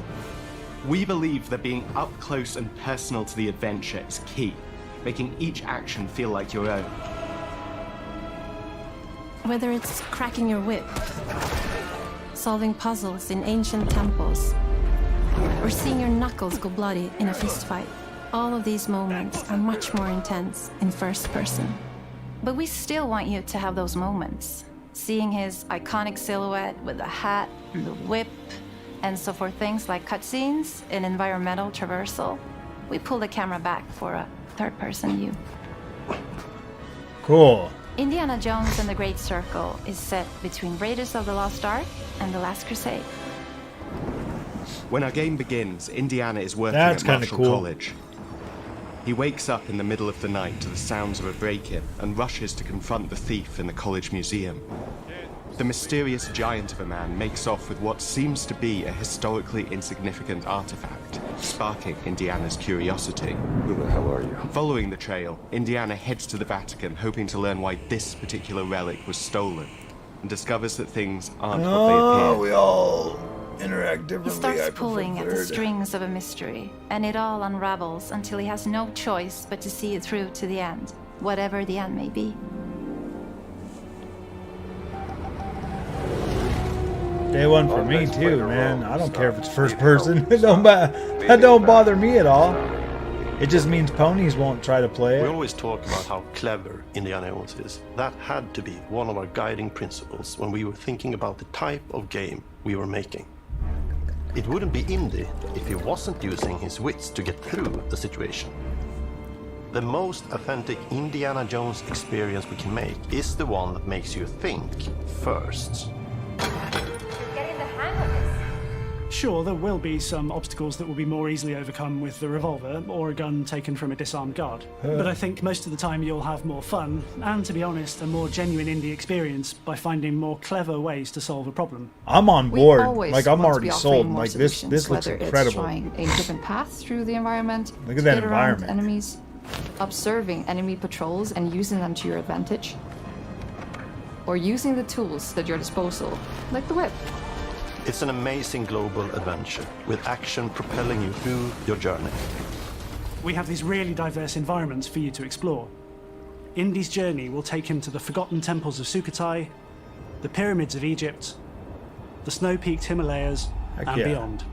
We believe that being up close and personal to the adventure is key, making each action feel like your own. Whether it's cracking your whip, solving puzzles in ancient temples, or seeing your knuckles go bloody in a fistfight, all of these moments are much more intense in first person. But we still want you to have those moments. Seeing his iconic silhouette with the hat, the whip, and so for things like cutscenes and environmental traversal, we pull the camera back for a third-person view. Cool. Indiana Jones and the Great Circle is set between Raiders of the Lost Ark and The Last Crusade. When our game begins, Indiana is working That's at kinda Marshall cool. College. He wakes up in the middle of the night to the sounds of a break-in and rushes to confront the thief in the college museum. The mysterious giant of a man makes off with what seems to be a historically insignificant artifact, sparking Indiana's curiosity. Who the hell are you? Following the trail, Indiana heads to the Vatican, hoping to learn why this particular relic was stolen, and discovers that things aren't what they Oh, appear. we all interact differently. He starts I prefer pulling at the third. strings of a mystery, and it all unravels until he has no choice but to see it through to the end, whatever the end may be. Day one for me too, man. I don't care if it's first person. That don't bother me at all. It just means ponies won't try to play We it. always talk about how clever Indiana Jones is. That had to be one of our guiding principles when we were thinking about the type of game we were making. It wouldn't be Indy if he wasn't using his wits to get through the situation. The most authentic Indiana Jones experience we can make is the one that makes you think first. Sure, there will be some obstacles that will be more easily overcome with the revolver or a gun taken from a disarmed guard. But I think most of the time you'll have more fun, and to be honest, a more genuine indie experience by finding more clever ways to solve a problem. I'm on We board. always Like I'm want to already be sold. offering more Like this solutions, looks whether incredible. It's trying a different path through the environment, Look at to that get around environment. enemies, observing enemy patrols and using them to your advantage, or using the tools at your disposal, like the whip. It's an amazing global adventure, with action propelling you through your journey. We have these really diverse environments for you to explore. Indy's journey will take him to the forgotten temples of Sukhothai, the pyramids of Egypt, the snow-peaked Himalayas, and beyond.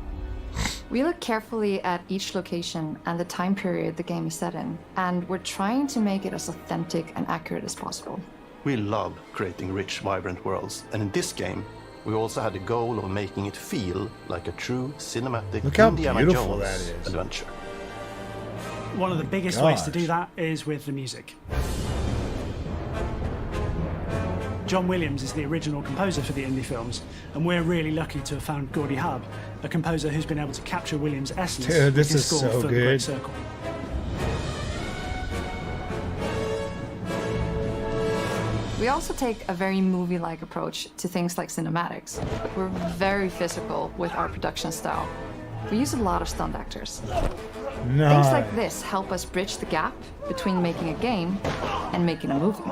We look carefully at each location and the time period the game is set in, and we're trying to make it as authentic and accurate as possible. We love creating rich, vibrant worlds, and in this game, we also had the goal of making it feel like a true cinematic Indiana Jones adventure. One of the biggest ways to do that is with the music. John Williams is the original composer for the Indy films, and we're really lucky to have found Gordy Hub, a composer who's been able to capture Williams' essence Dude, this with his is score so for The Great good. Circle. We also take a very movie-like approach to things like cinematics. We're very physical with our production style. We use a lot of stunt actors. Things like this help us bridge the gap between making a game and making a movie.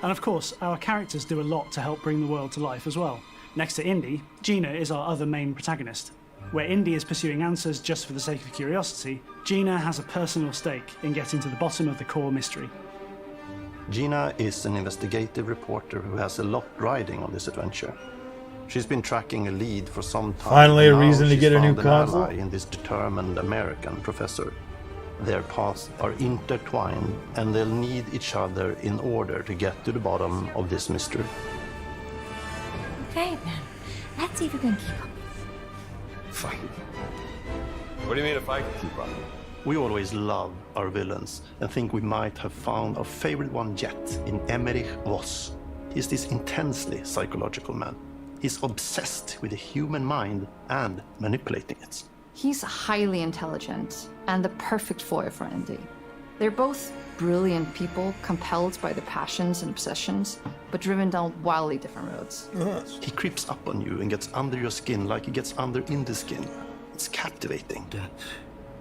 And of course, our characters do a lot to help bring the world to life as well. Next to Indy, Gina is our other main protagonist. Where Indy is pursuing answers just for the sake of curiosity, Gina has a personal stake in getting to the bottom of the core mystery. Gina is an investigative reporter who has a lot riding on this adventure. She's been tracking a lead for some time. Finally a and now reason to she's get a new found an console? ally in this determined American professor. Their paths are intertwined, and they'll need each other in order to get to the bottom of this mystery. Okay, then. Let's see if we can keep up. Fine. What do you mean if I can keep up? We always love our villains and think we might have found our favorite one yet in Emmerich Voss. He's this intensely psychological man. He's obsessed with the human mind and manipulating it. He's highly intelligent and the perfect foil for Indy. They're both brilliant people, compelled by their passions and obsessions, but driven down wildly different roads. He creeps up on you and gets under your skin like he gets under Indy's skin. It's captivating. Dead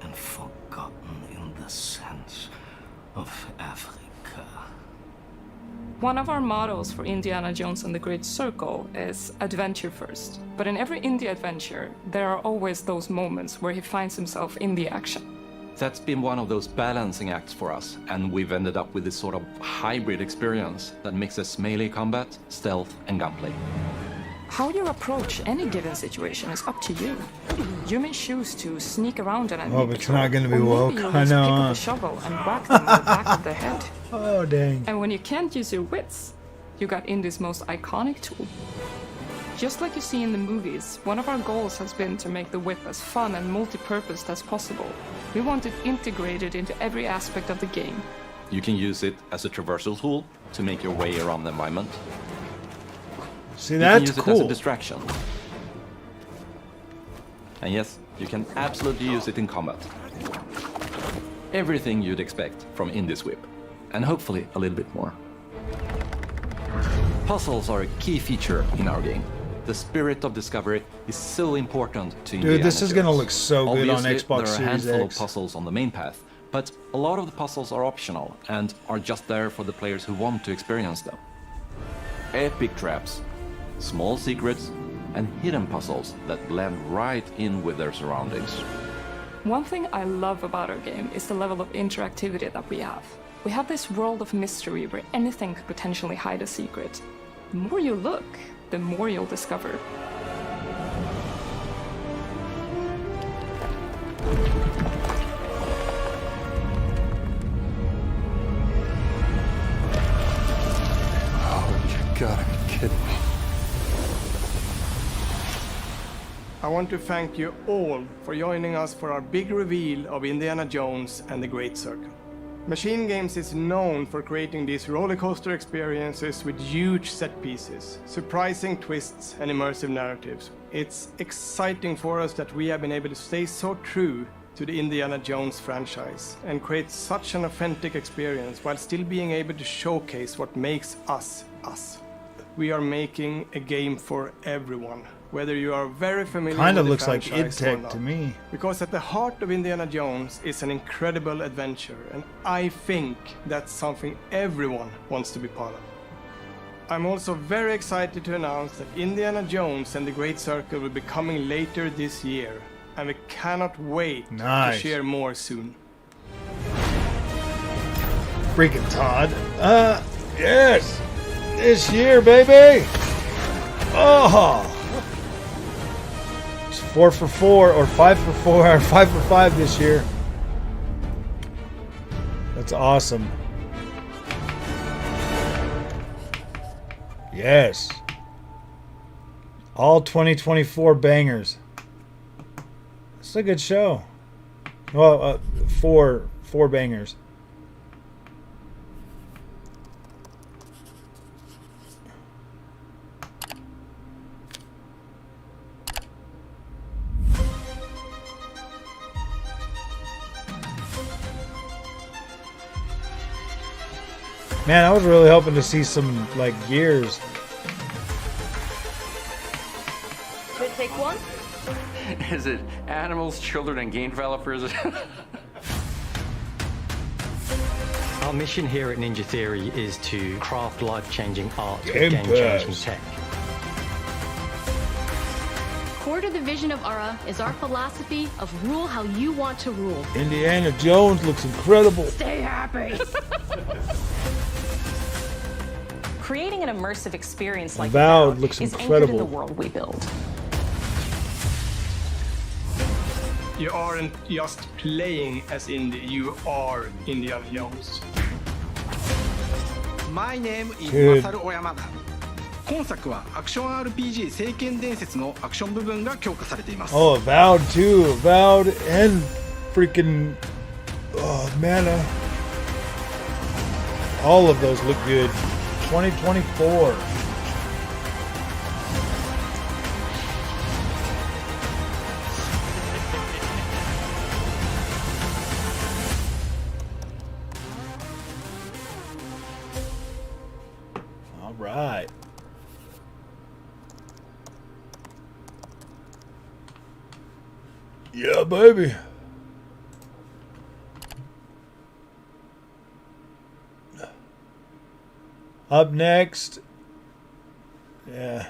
and forgotten in the sense of Africa. One of our mottos for Indiana Jones and the Great Circle is adventure first. But in every Indy adventure, there are always those moments where he finds himself in the action. That's been one of those balancing acts for us, and we've ended up with this sort of hybrid experience that mixes melee combat, stealth, and gunplay. How you approach any given situation is up to you. You may choose to sneak around an enemy Oh, it's not gonna be or woke. maybe you'll I just know, pick up huh? a shovel and whack them in the back of the head. Oh, dang. And when you can't use your wits, you got Indy's most iconic tool. Just like you see in the movies, one of our goals has been to make the whip as fun and multi-purposed as possible. We want it integrated into every aspect of the game. You can use it as a traversal tool to make your way around the environment. See, You that's can use it cool. as a distraction. And yes, you can absolutely use it in combat. Everything you'd expect from Indy's whip. And hopefully a little bit more. Puzzles are a key feature in our game. The spirit of discovery is so important to Indiana this is gonna Jones. look so good on Obviously, Xbox there are a Series handful X. of puzzles on the main path, but a lot of the puzzles are optional and are just there for the players who want to experience them. Epic traps, small secrets, and hidden puzzles that blend right in with their surroundings. One thing I love about our game is the level of interactivity that we have. We have this world of mystery where anything could potentially hide a secret. The more you look, the more you'll discover. Oh, you gotta be kidding me. I want to thank you all for joining us for our big reveal of Indiana Jones and the Great Circle. Machine Games is known for creating these rollercoaster experiences with huge set pieces, surprising twists, and immersive narratives. It's exciting for us that we have been able to stay so true to the Indiana Jones franchise and create such an authentic experience while still being able to showcase what makes us us. we are making a game for everyone, whether you are very familiar Kind with of the looks like franchise or id Tech not. to me. Because at the heart of Indiana Jones is an incredible adventure, and I think that's something everyone wants to be part of. I'm also very excited to announce that Indiana Jones and the Great Circle will be coming later this year, and we cannot wait to share more soon. Freaking Todd. Yes! This year, baby! Oh! It's 4 for 4, or 5 for 4, or 5 for 5 this year. That's awesome. Yes. All 2024 bangers. It's a good show. Well, four bangers. Man, I was really hoping to see some, like, gears. Should take one? Is it animals, children, and game developers? Our mission here at Ninja Theory is to craft life-changing art with Game game-changing Pass. tech. Core to the vision of Aura is our philosophy of rule how you want to rule. Indiana Jones looks incredible. Stay happy! Creating an immersive experience like Avowed looks is anchored in incredible. the world we build. You aren't just playing as Indy, you are Indiana Jones. My name is Dude. Masaru Oyamada. 今作はアクション RPG 聖剣伝説のアクション部分が強化されています。 Oh, Avowed too. Avowed and freaking Mana. All of those look good. 2024. All right. Yeah, baby. Up next. Yeah.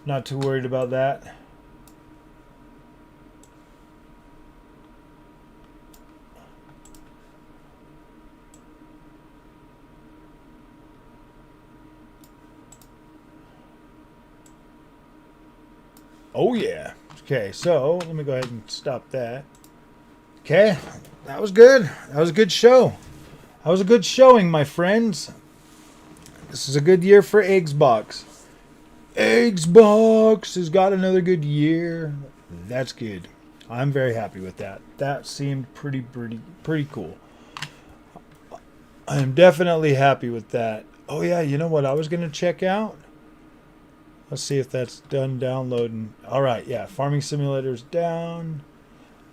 Not too worried about that. Oh, yeah. Okay, so let me go ahead and stop that. Okay, that was good. That was a good show. That was a good showing, my friends. This is a good year for Xbox. Xbox has got another good year. That's good. I'm very happy with that. That seemed pretty cool. I'm definitely happy with that. Oh yeah, you know what I was going to check out? Let's see if that's done downloading. All right, yeah, Farming Simulator's down.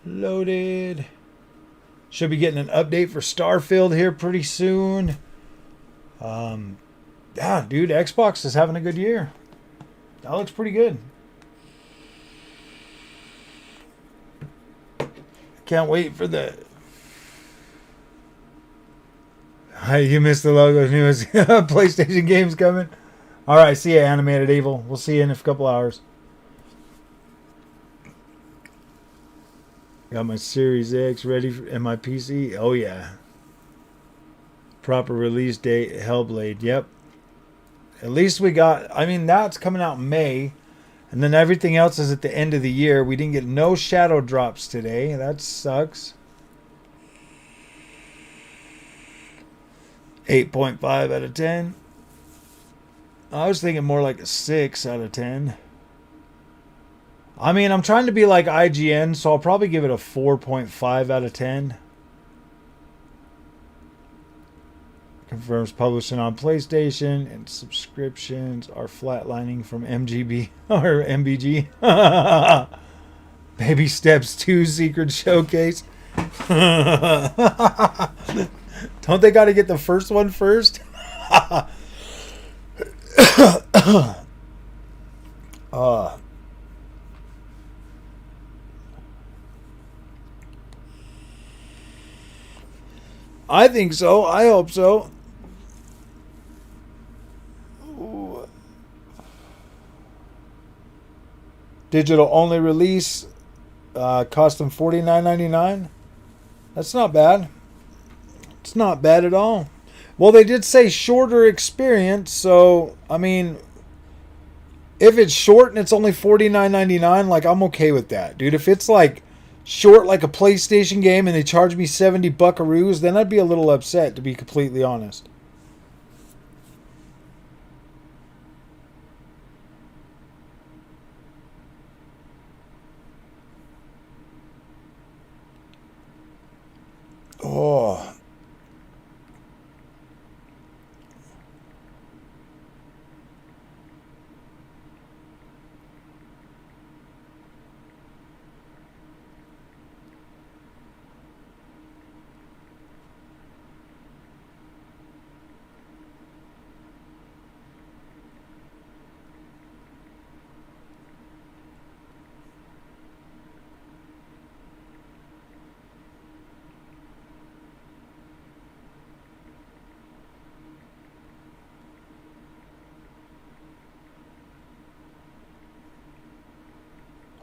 Loaded. Should be getting an update for Starfield here pretty soon. Yeah, dude, Xbox is having a good year. That looks pretty good. Can't wait for the... You missed the logo. Newest PlayStation games coming. All right, see ya, Animated Evil. We'll see you in a couple hours. Got my Series X ready and my PC. Oh, yeah. Proper release date, Hellblade. Yep. At least we got... I mean, that's coming out in May. And then everything else is at the end of the year. We didn't get no shadow drops today. That sucks. 8.5 out of 10. I was thinking more like a 6 out of 10. I mean, I'm trying to be like IGN, so I'll probably give it a 4.5 out of 10. Confirms publishing on PlayStation, and subscriptions are flatlining from MGB or MBG. Baby Steps 2 Secret Showcase. Don't they got to get the first one first? I think so. I hope so. Digital only release. Cost them $49.99. That's not bad. It's not bad at all. Well, they did say shorter experience, so I mean, if it's short and it's only $49.99, like I'm okay with that, dude. If it's like short like a PlayStation game and they charge me 70 buckaroos, then I'd be a little upset, to be completely honest. Oh.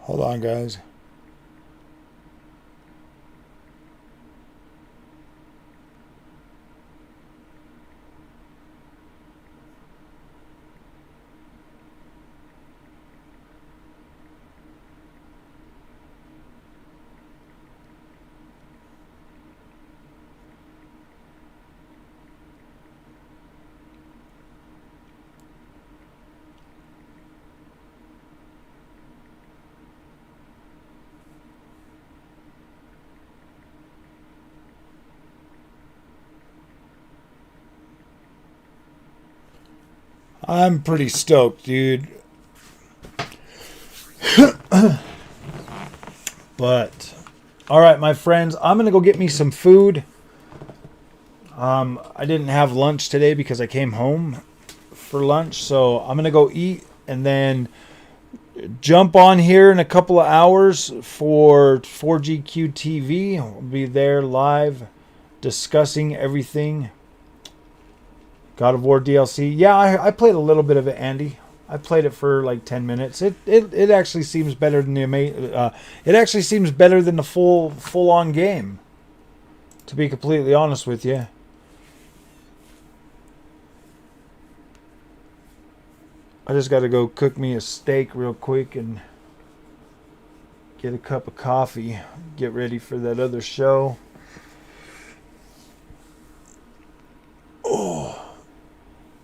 Hold on, guys. I'm pretty stoked, dude. But, all right, my friends, I'm going to go get me some food. I didn't have lunch today because I came home for lunch, so I'm going to go eat and then jump on here in a couple of hours for 4GQ TV. I'll be there live discussing everything. God of War DLC. Yeah, I played a little bit of it, Andy. I played it for like 10 minutes. It actually seems better than the full on game. To be completely honest with you. I just got to go cook me a steak real quick and get a cup of coffee. Get ready for that other show. Oh.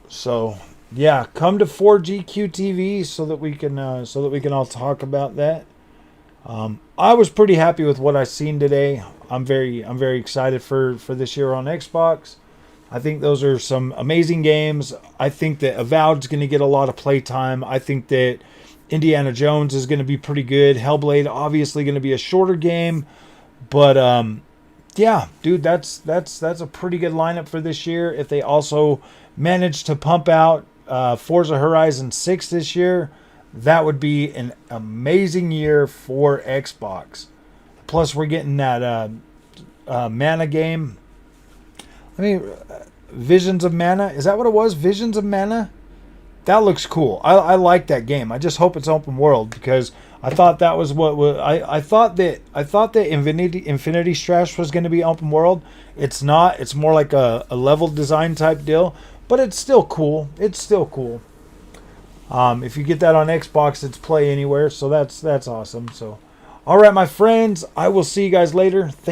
So, yeah, come to 4GQ TV so that we can all talk about that. I was pretty happy with what I seen today. I'm very excited for this year on Xbox. I think those are some amazing games. I think that Avowed is going to get a lot of playtime. I think that Indiana Jones is going to be pretty good. Hellblade obviously going to be a shorter game, but yeah, dude, that's a pretty good lineup for this year. If they also manage to pump out Forza Horizon 6 this year, that would be an amazing year for Xbox. Plus, we're getting that Mana game. Visions of Mana. Is that what it was? Visions of Mana? That looks cool. I like that game. I just hope it's open world because I thought that was what was. I thought that Infinity Strash was going to be open world. It's not. It's more like a level design type deal. But it's still cool. It's still cool. If you get that on Xbox, it's play anywhere. So that's awesome. So, all right, my friends. I will see you guys later.